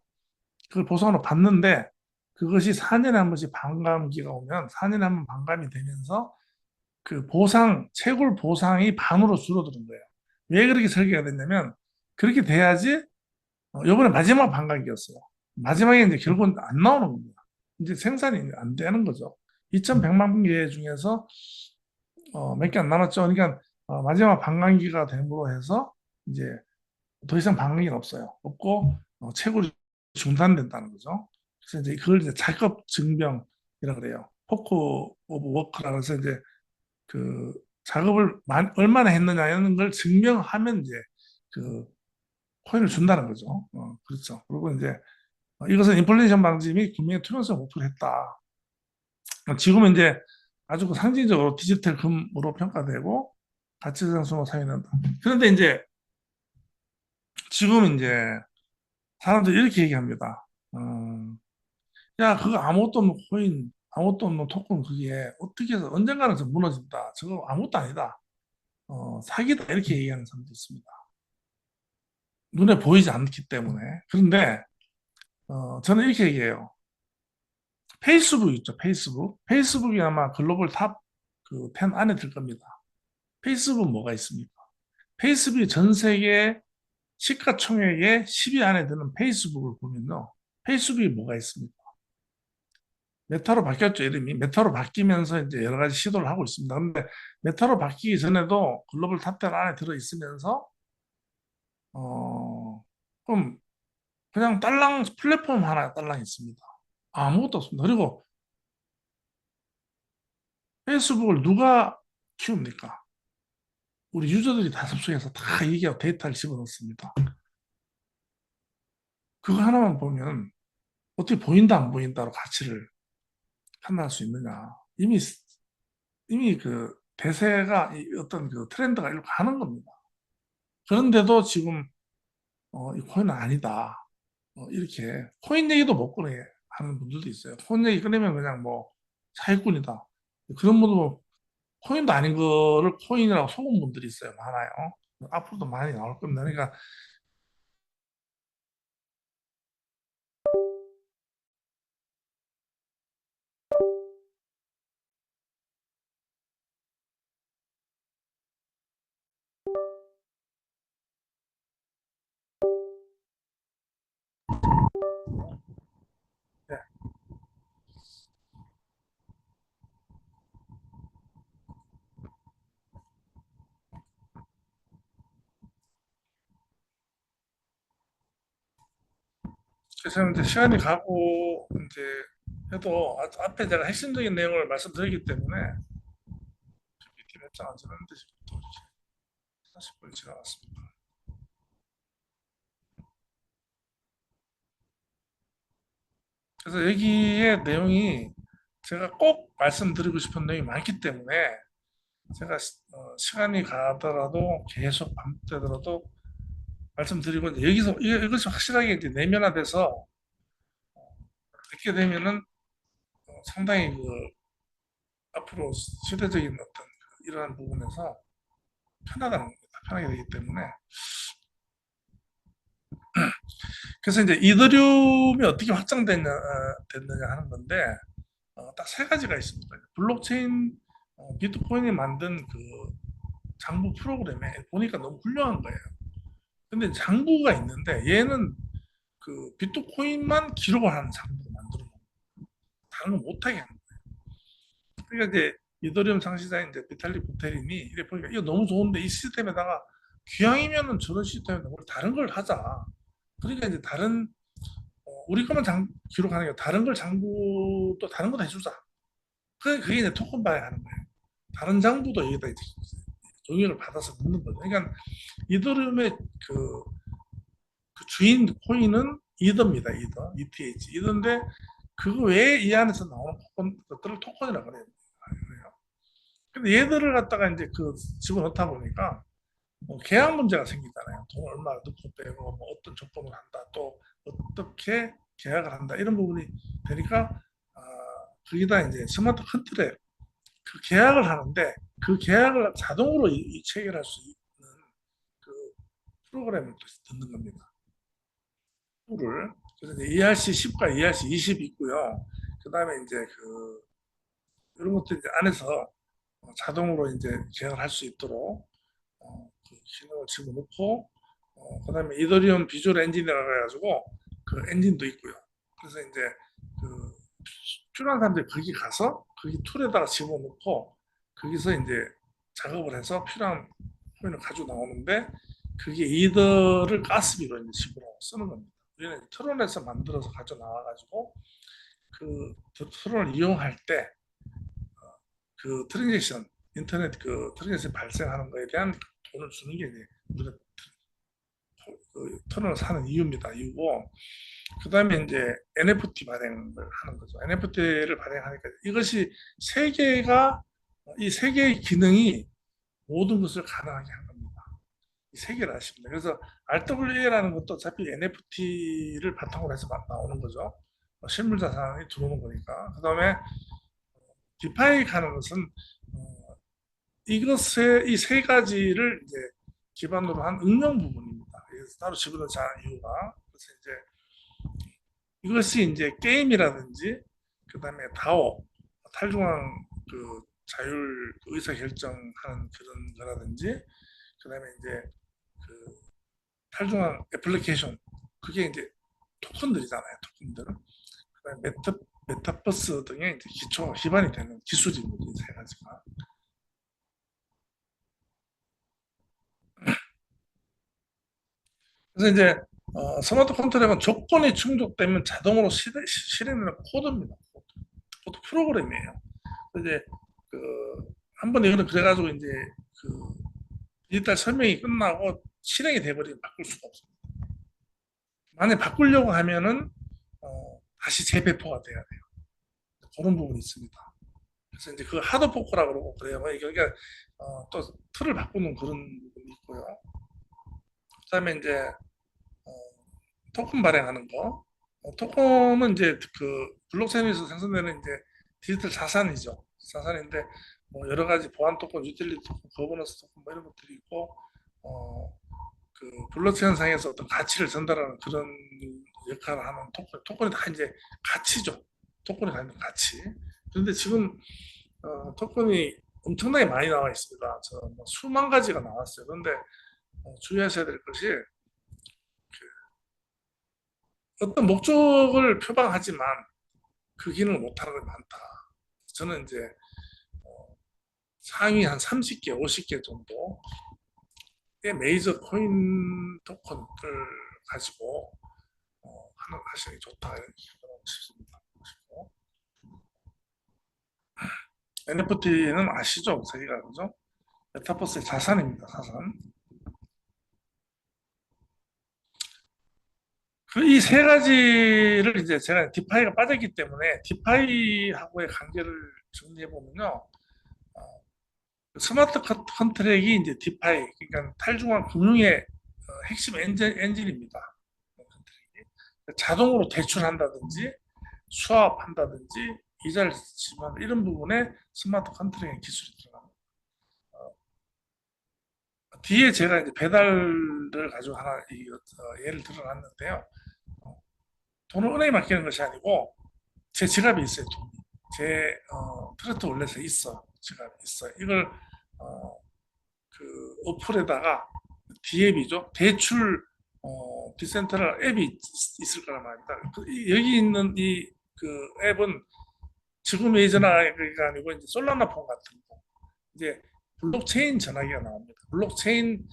그걸 보상으로 받는데 그것이 4년에 한 번씩 반감기가 오면 4년에 한 번 반감이 되면서 그 채굴 보상이 반으로 줄어드는 거예요. 왜 그렇게 설계가 됐냐면 그렇게 돼야지 이번에 마지막 반감기였어요. 마지막에 이제 결국은 안 나오는 겁니다. 이제 생산이 안 되는 거죠. 2,100만 개 중에서 몇 개 안 남았죠. 그러니까 마지막 반감기가 됨으로 해서 이제 더 이상 반감기가 없어요. 없고 채굴이 중단된다는 거죠. 그래서 이제 그걸 이제 작업 증명이라 그래요. 포크 오브 워크라 그래서 이제 그 작업을 얼마나 했느냐 이런 걸 증명하면 이제 그 코인을 준다는 거죠. 그렇죠. 그리고 이제 이것은 인플레이션 방지 및 금융의 투명성 목표를 했다. 지금은 이제 아주 그 상징적으로 디지털 금으로 평가되고 가치상승으로 사용된다. 그런데 이제 지금 이제 사람들이 이렇게 얘기합니다. 야, 그거 아무것도 없는 코인, 아무것도 없는 토큰 그게 어떻게 해서 언젠가는 좀 무너진다. 저거 아무것도 아니다. 사기다. 이렇게 얘기하는 사람도 있습니다. 눈에 보이지 않기 때문에. 그런데 저는 이렇게 얘기해요. 페이스북 있죠, 페이스북. 페이스북이 아마 글로벌 탑그10 안에 들 겁니다. 페이스북 뭐가 있습니까? 페이스북이 전 세계 시가총액의 10위 안에 드는 페이스북을 보면요. 페이스북이 뭐가 있습니까? 메타로 바뀌었죠, 이름이. 메타로 바뀌면서 이제 여러 가지 시도를 하고 있습니다. 그런데 메타로 바뀌기 전에도 글로벌 탑10 안에 들어 있으면서, 어, 그럼 그냥 플랫폼 하나 딸랑 있습니다. 아무것도 없습니다. 그리고 페이스북을 누가 키웁니까? 우리 유저들이 다 섭속해서 다 얘기하고 데이터를 집어넣습니다. 그거 하나만 보면 어떻게 보인다 안 보인다로 가치를 판단할 수 있느냐. 이미 그 대세가 어떤 그 트렌드가 이렇게 가는 겁니다. 그런데도 지금 이 코인은 아니다. 이렇게 코인 얘기도 못 꺼내 하는 분들도 있어요. 코인 얘기 꺼내면 그냥 뭐 사기꾼이다. 그런 분도 코인도 아닌 거를 코인이라고 속은 분들이 있어요. 많아요. 앞으로도 많이 나올 겁니다. 그러니까 네. 그래서 이제 시간이 가고 이제 해도 앞에 제가 핵심적인 내용을 말씀드리기 때문에 PPT 몇 장 안 지났는데 지금부터 이렇게 40분이 지나갔습니다. 그래서 여기에 내용이 제가 꼭 말씀드리고 싶은 내용이 많기 때문에 제가 시간이 가더라도 계속 밤새더라도 말씀드리고 이제 여기서 이것이 확실하게 이제 내면화돼서 듣게 되면은 상당히 그 앞으로 시대적인 어떤 이러한 부분에서 편하다는 겁니다. 편하게 되기 때문에 그래서 이제 이더리움이 어떻게 됐느냐 하는 건데 딱 세 가지가 있습니다. 블록체인 비트코인이 만든 그 장부 프로그램에 보니까 너무 훌륭한 거예요. 근데 장부가 있는데 얘는 그 비트코인만 기록을 하는 장부로 만들어 놓은 다른 건 못하게 하는 거예요. 그러니까 이제 이더리움 창시자인 이제 비탈리 부테린이 이래 보니까 이거 너무 좋은데 이 시스템에다가 기왕이면은 저런 시스템에다 우리 다른 걸 하자. 그러니까 이제 다른 우리 것만 기록하는 게 다른 걸 장부 또 다른 것도 해주자. 그게 이제 토큰 발행하는 거예요. 다른 장부도 여기다 이제 동의를 받아서 넣는 거죠. 그러니까 이더리움의 그, 그 주인 코인은 이더입니다. 이더, ETH. 이더인데 그거 외에 이 안에서 나오는 것들을 토큰이라고 그래요. 근데 얘들을 갖다가 이제 그 집어넣다 보니까 뭐 계약 문제가 생기잖아요. 돈 얼마 넣고 빼고 뭐 어떤 조건을 한다 또 어떻게 계약을 한다 이런 부분이 되니까 아, 거기다 이제 스마트 컨트랙 그 계약을 하는데 그 계약을 자동으로 체결할 수 있는 그 프로그램을 또 듣는 겁니다. 를 그래서 이제 ERC10과 ERC20 있고요. 그 다음에 이제 그 이런 것들 이제 안에서 자동으로 이제 계약을 할 수 있도록 그 기능을 집어넣고 그다음에 이더리움 비주얼 엔진이라고 해가지고 그 엔진도 있고요. 그래서 이제 그 필요한 사람들이 거기 가서 거기 툴에다가 집어넣고 거기서 이제 작업을 해서 필요한 코인을 가지고 나오는데 그게 이더를 가스비로 이제 집으로 쓰는 겁니다. 우리는 트론에서 만들어서 가져 나와가지고 그 트론을 이용할 때 그 트랜잭션 인터넷 그 트랜잭션 발생하는 거에 대한 돈을 주는 게 이제 우리가 그 터널을 사는 이유입니다. 이유고 그 다음에 이제 NFT 발행을 하는 거죠. NFT를 발행하니까 이것이 세 개가 이 세 개의 기능이 모든 것을 가능하게 한 겁니다. 이 세 개를 아십니다. 그래서 RWA라는 것도 어차피 NFT를 바탕으로 해서 나오는 거죠. 실물 자산이 들어오는 거니까. 그 다음에 디파이 하는 것은 이것의 이 세 가지를 이제 기반으로 한 응용 부분입니다. 그래서 따로 집어넣지 않은 이유가 그래서 이제 이것이 이제 게임이라든지 그다음에 다오 탈중앙 그 자율 의사 결정하는 그런 거라든지 그다음에 이제 그 탈중앙 애플리케이션 그게 이제 토큰들이잖아요. 토큰들은 그다음에 메타버스 등의 이제 기초 기반이 되는 기술입니다. 세 가지가. 그래서 이제 스마트 컨트롤은 조건이 충족되면 자동으로 실행되는 코드입니다. 코드 프로그램이에요. 이제 그 한번 이거는 그래가지고 이제 그 디지털 설명이 끝나고 실행이 돼버리면 바꿀 수가 없습니다. 만약 바꾸려고 하면은 다시 재배포가 돼야 돼요. 그런 부분이 있습니다. 그래서 이제 그 하드 포크라고 그러고 그래요. 그러니까 또 틀을 바꾸는 그런 부분이 있고요. 그다음에 이제 어, 토큰 발행하는 거. 토큰은 이제 그 블록체인에서 생성되는 이제 디지털 자산이죠. 자산인데 뭐 여러 가지 보안 토큰, 유틸리티 토큰, 거버넌스 토큰 뭐 이런 것들이 있고 그 블록체인상에서 어떤 가치를 전달하는 그런 역할을 하는 토큰이 다 이제 가치죠. 토큰이 갖는 가치. 그런데 지금 토큰이 엄청나게 많이 나와 있습니다. 저뭐 수만 가지가 나왔어요. 그런데 주의하셔야 될 것이 어떤 목적을 표방하지만 그 기능을 못하는 게 많다. 저는 이제 상위 한 30개, 50개 정도의 메이저 코인 토큰을 가지고 하시는 게 좋다 이렇게 싶습니다. NFT는 아시죠? 저희가 그죠? 메타버스의 자산입니다. 자산. 그 이 세 가지를 이제 제가 디파이가 빠졌기 때문에 디파이하고의 관계를 정리해 보면요. 스마트 컨트랙이 이제 디파이, 그러니까 탈중앙 금융의 핵심 엔진입니다. 자동으로 대출한다든지 수합한다든지 이자를 지불한다 이런 부분에 스마트 컨트랙의 기술이 들어갑니다. 뒤에 제가 이제 배달을 가지고 하나 예를 들어놨는데요. 돈을 은행에 맡기는 것이 아니고 제 지갑에 있어요. 돈이. 제 트레트 월렛에 있어. 지갑에 있어. 이걸 어, 그 어플에다가 D앱이죠. 대출 디센트럴 앱이 있을 거란 말입니다. 여기 있는 이 그 앱은 지금 예전화가 아니고 이제 솔라나폰 같은 거. 이제 블록체인 전화기가 나옵니다. 블록체인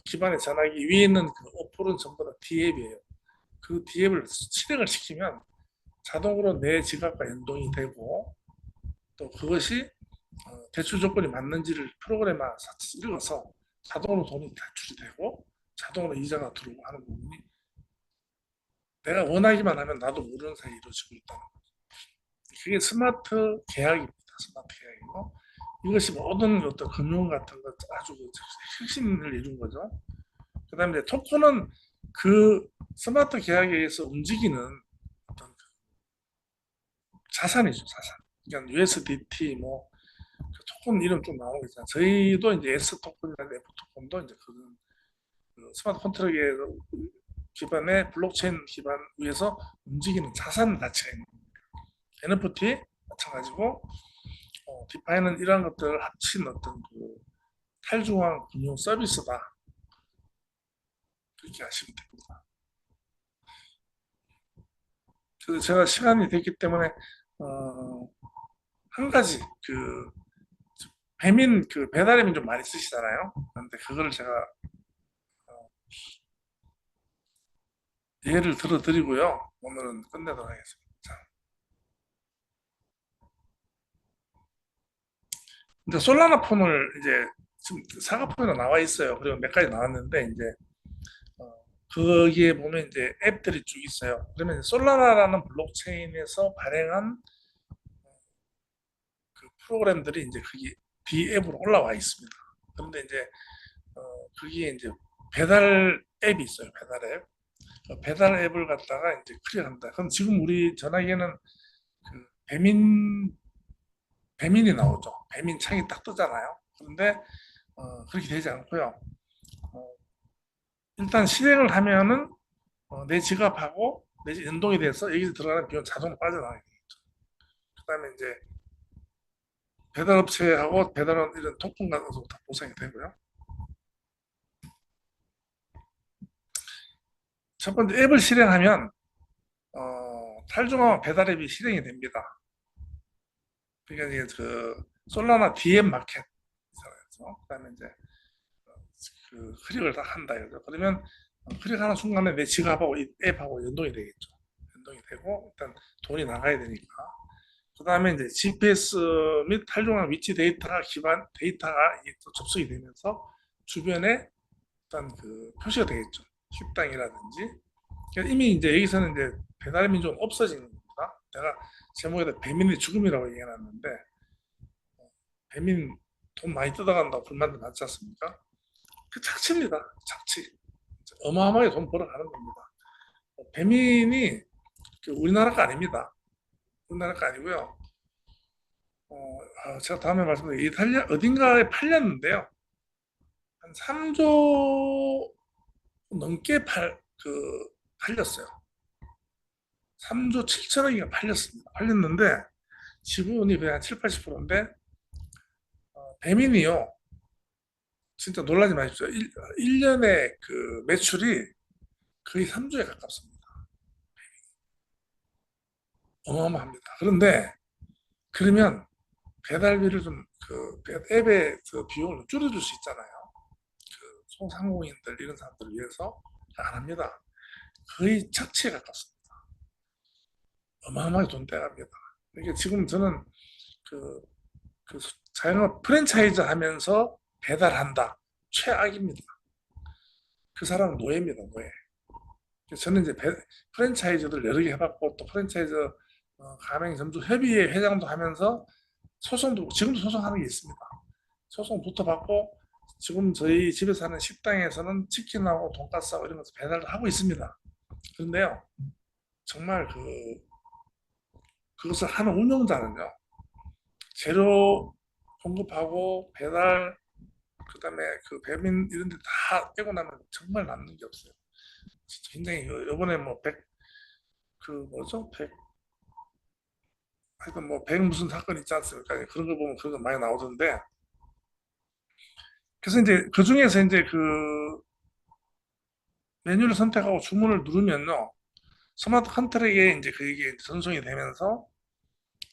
기반의 전화기 위에 있는 그 어플은 전부 다 D앱이에요. 그 D앱을 실행을 시키면 자동으로 내 지갑과 연동이 되고 또 그것이 대출 조건이 맞는지를 프로그램에 읽어서 자동으로 돈이 대출이 되고 자동으로 이자가 들어오고 하는 부분이 내가 원하기만 하면 나도 모르는 사이에 이루어지고 있다는 거죠. 그게 스마트 계약입니다. 스마트 계약이고 이것이 모든 어떤 금융 같은 것 아주 핵심을 이룬 거죠. 그 다음에 토큰은 그 스마트 계약에 의해서 움직이는 어떤 자산이죠, 자산. 그러니까 USDT 뭐 토큰 이름 좀 나오겠잖아요. 저희도 이제 S 토큰이나 F 토큰도 이제 그 스마트 컨트랙의 기반의 블록체인 기반 위에서 움직이는 자산 가치가 있는 겁니다. NFT 마찬가지고 디파이는 이러한 것들을 합친 어떤 그 탈중앙 금융 서비스다. 그렇게 하시면 됩니다. 그래서 제가 시간이 됐기 때문에 한 가지 그 배민 그 배달의민 좀 많이 쓰시잖아요. 그런데 그거를 제가 예를 들어 드리고요. 오늘은 끝내도록 하겠습니다. 자, 이제 솔라나 폰을 이제 지금 사과폰으로 나와 있어요. 그리고 몇 가지 나왔는데 이제 어, 거기에 보면 이제 앱들이 쭉 있어요. 그러면 솔라나라는 블록체인에서 발행한 그 프로그램들이 이제 거기 D 앱으로 올라와 있습니다. 그런데 이제 거기에 이제 배달 앱이 있어요. 배달 앱. 배달 앱을 갖다가 이제 클릭한다. 그럼 지금 우리 전화기에는 그 배민이 나오죠. 배민 창이 딱 뜨잖아요. 그런데 그렇게 되지 않고요. 어, 일단 실행을 하면은 내 지갑하고 내 연동이 돼서 여기서 들어가는 비용 자동으로 빠져나가게 되겠죠. 그다음에 이제 배달업체하고 배달원 이런 토큰 같은 것도 다 보상이 되고요. 첫 번째 앱을 실행하면 탈중앙 배달 앱이 실행이 됩니다. 그러니까 이제 그 솔라나 DM 마켓 그다음에 이제 그 클릭을 다 한다 이거죠. 그러면 클릭하는 순간에 내 지갑하고 이 앱하고 연동이 되겠죠. 연동이 되고 일단 돈이 나가야 되니까. 그 다음에 이제 GPS 및 탈중앙 위치 데이터가 기반 데이터가 또 접속이 되면서 주변에 일단 그 표시가 되겠죠. 식당이라든지. 그러니까 이미 이제 여기서는 이제 배달 민족은 없어지는 겁니다. 내가 제목에다 배민의 죽음이라고 얘기해놨는데 배민 돈 많이 뜯어간다고 불만도 많지 않습니까? 그 착취입니다. 착취. 어마어마하게 돈 벌어가는 겁니다. 배민이 우리나라가 아닙니다. 우리나라가 아니고요. 제가 다음에 말씀드린 이탈리아 어딘가에 팔렸는데요. 한 3조 넘게 팔렸어요. 3조 7천억이가 팔렸습니다. 팔렸는데 지분이 그냥 7, 80%인데 배민이요. 진짜 놀라지 마십시오. 1년에 그 매출이 거의 3조에 가깝습니다. 어마어마합니다. 그런데 그러면 배달비를 좀 앱의 그 비용을 줄여줄 수 있잖아요. 그 소상공인들 이런 사람들을 위해서 안 합니다. 거의 착취에 가깝습니다. 어마어마하게 돈 떼갑니다. 이게 지금 저는 그, 그 자영업 프랜차이즈 하면서 배달한다. 최악입니다. 그 사람은 노예입니다, 노예. 저는 이제 프랜차이즈들 여러 개 해봤고, 또 프랜차이즈 가맹점주 협의회 회장도 하면서 소송도, 지금도 소송하는 게 있습니다. 소송부터 받고, 지금 저희 집에서 하는 식당에서는 치킨하고 돈가스하고 이런 것을 배달을 하고 있습니다. 그런데요, 정말 그것을 하는 운영자는요, 재료 공급하고 배달, 그다음에 그 배민 이런 데 다 빼고 나면 정말 남는 게 없어요. 진짜 굉장히 요번에 뭐 그 뭐죠? 하여튼 뭐 무슨 사건 있지 않습니까? 그런 거 보면 그런 거 많이 나오던데. 그래서 이제 그 중에서 이제 그 메뉴를 선택하고 주문을 누르면요. 스마트 컨트롤에 이제 그게 이제 전송이 되면서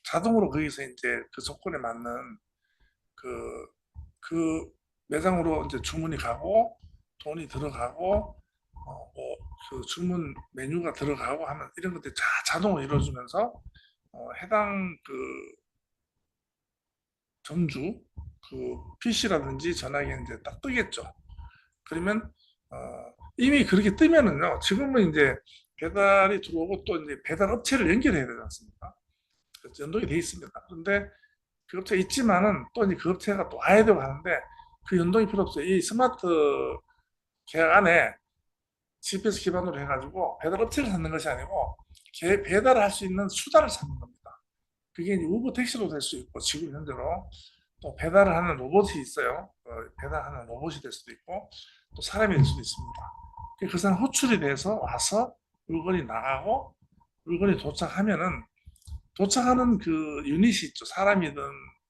자동으로 거기서 이제 그 조건에 맞는 그, 그 매장으로 이제 주문이 가고 돈이 들어가고 뭐 그 주문 메뉴가 들어가고 하는 이런 것들이 다 자동으로 이루어지면서 해당 그 점주 그 PC라든지 전화기에 이제 딱 뜨겠죠. 그러면 어, 이미 그렇게 뜨면은요. 지금은 이제 배달이 들어오고 또 이제 배달 업체를 연결해야 되지 않습니까? 그래서 연동이 돼 있습니다. 그런데 그 업체가 있지만은 또 이제 그 업체가 또 와야 되고 하는데 그 연동이 필요 없어요. 이 스마트 계약 안에 GPS 기반으로 해가지고 배달 업체를 찾는 것이 아니고 배달을 할 수 있는 수단을 찾는 겁니다. 그게 이제 우버 택시도 될 수 있고 지금 현재로 또 배달을 하는 로봇이 있어요. 배달하는 로봇이 될 수도 있고 또 사람이 될 수도 있습니다. 그 사람 호출이 돼서 와서 물건이 나가고 물건이 도착하면은 도착하는 그 유닛이 있죠. 사람이든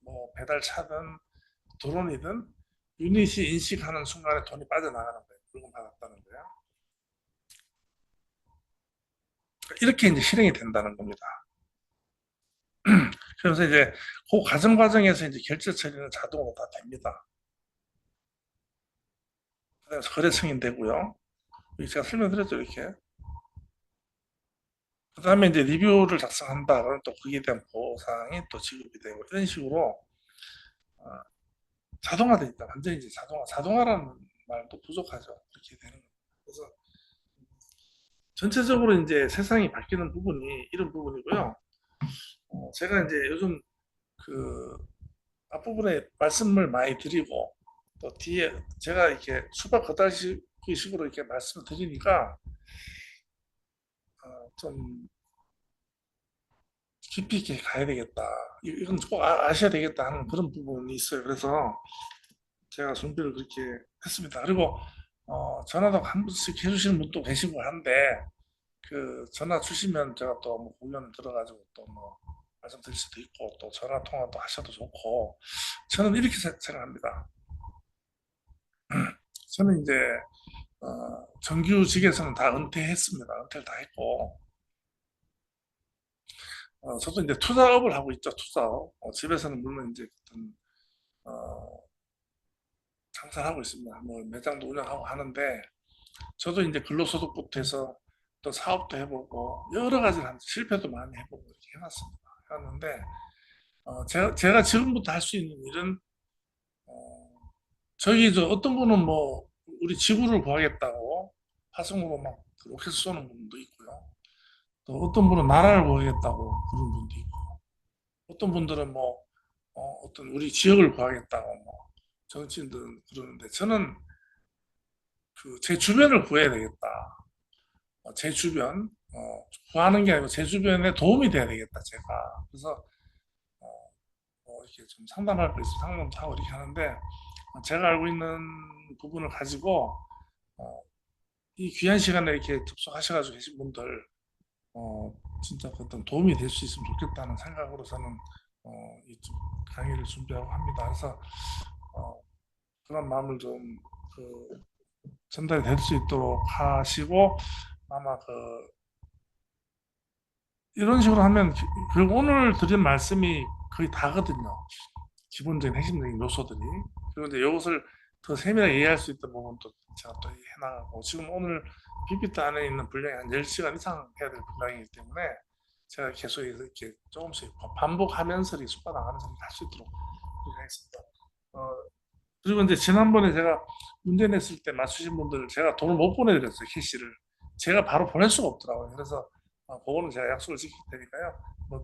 뭐 배달차든 드론이든 유닛이 인식하는 순간에 돈이 빠져나가는 거예요. 물건 받았다는 거예요. 이렇게 이제 실행이 된다는 겁니다. 그래서 이제 그 과정에서 이제 결제 처리는 자동으로 다 됩니다. 그래서 거래 승인되고요. 제가 설명드렸죠, 이렇게. 그 다음에 이제 리뷰를 작성한다. 그러면 또 거기에 대한 보상이 또 지급이 되고, 이런 식으로 어, 자동화돼 있다. 완전히 이제 자동화라는 말도 부족하죠. 그렇게 되는 겁니다. 그래서 전체적으로 이제 세상이 바뀌는 부분이 이런 부분이고요. 제가 이제 요즘 그 앞부분에 말씀을 많이 드리고, 또 뒤에 제가 이렇게 수박 겉핥기 식으로 이렇게 말씀을 드리니까 좀 깊이 있게 가야 되겠다. 이건 꼭 아셔야 되겠다 하는 그런 부분이 있어요. 그래서 제가 준비를 그렇게 했습니다. 그리고 전화도 한 번씩 해주시는 분도 계시고 한데 그 전화 주시면 제가 또뭐 공연 들어가지고 또 뭐 말씀드릴 수도 있고 또 전화 통화도 하셔도 좋고 저는 이렇게 생각합니다. 저는 이제 정규직에서는 다 은퇴했습니다. 은퇴를 다 했고 저도 이제 투자업을 하고 있죠. 투자업. 집에서는 물론 이제 어떤 어, 장사를 하고 있습니다. 뭐 매장도 운영하고 하는데 저도 이제 근로소득부터 해서 또 사업도 해보고 여러 가지를 실패도 많이 해보고 이렇게 해놨습니다. 해왔는데 제가 지금부터 할 수 있는 일은 어, 저기 저 어떤 분은 뭐 우리 지구를 구하겠다고 화성으로 막 로켓 쏘는 분도 있고요. 또 어떤 분은 나라를 구하겠다고 그런 분도 있고 어떤 분들은 뭐 어떤 우리 지역을 구하겠다고 뭐 정치인들은 그러는데 저는 그 제 주변을 구해야 되겠다. 제 주변 구하는 게 아니고 제 주변에 도움이 돼야 되겠다 제가. 그래서 이렇게 좀 상담할 거 있으면 상담도 하고 이렇게 하는데 제가 알고 있는 부분을 가지고 어, 이 귀한 시간에 이렇게 접속하셔가지고 계신 분들 어, 진짜 그 어떤 도움이 될 수 있으면 좋겠다는 생각으로 저는 이좀 강의를 준비하고 합니다. 그래서 어, 그런 마음을 좀그 전달이 될 수 있도록 하시고 아마 그 이런 식으로 하면 결국 오늘 드린 말씀이 거의 다거든요. 기본적인 핵심적인 요소들이. 그리고 이제 이것을 더 세밀하게 이해할 수 있던 부분도 제가 또 해나가고 지금 오늘 PPT 안에 있는 분량이 한 10시간 이상 해야 될 분량이기 때문에 제가 계속 이렇게 조금씩 반복하면서 이렇게 습관나가면서 할 수 있도록 그렇게 하겠습니다. 어, 그리고 이제 지난번에 제가 문제 냈을 때 맞추신 분들 제가 돈을 못 보내드렸어요. 캐시를. 제가 바로 보낼 수가 없더라고요. 그래서 그거는 제가 약속을 지킬 테니까요. 뭐,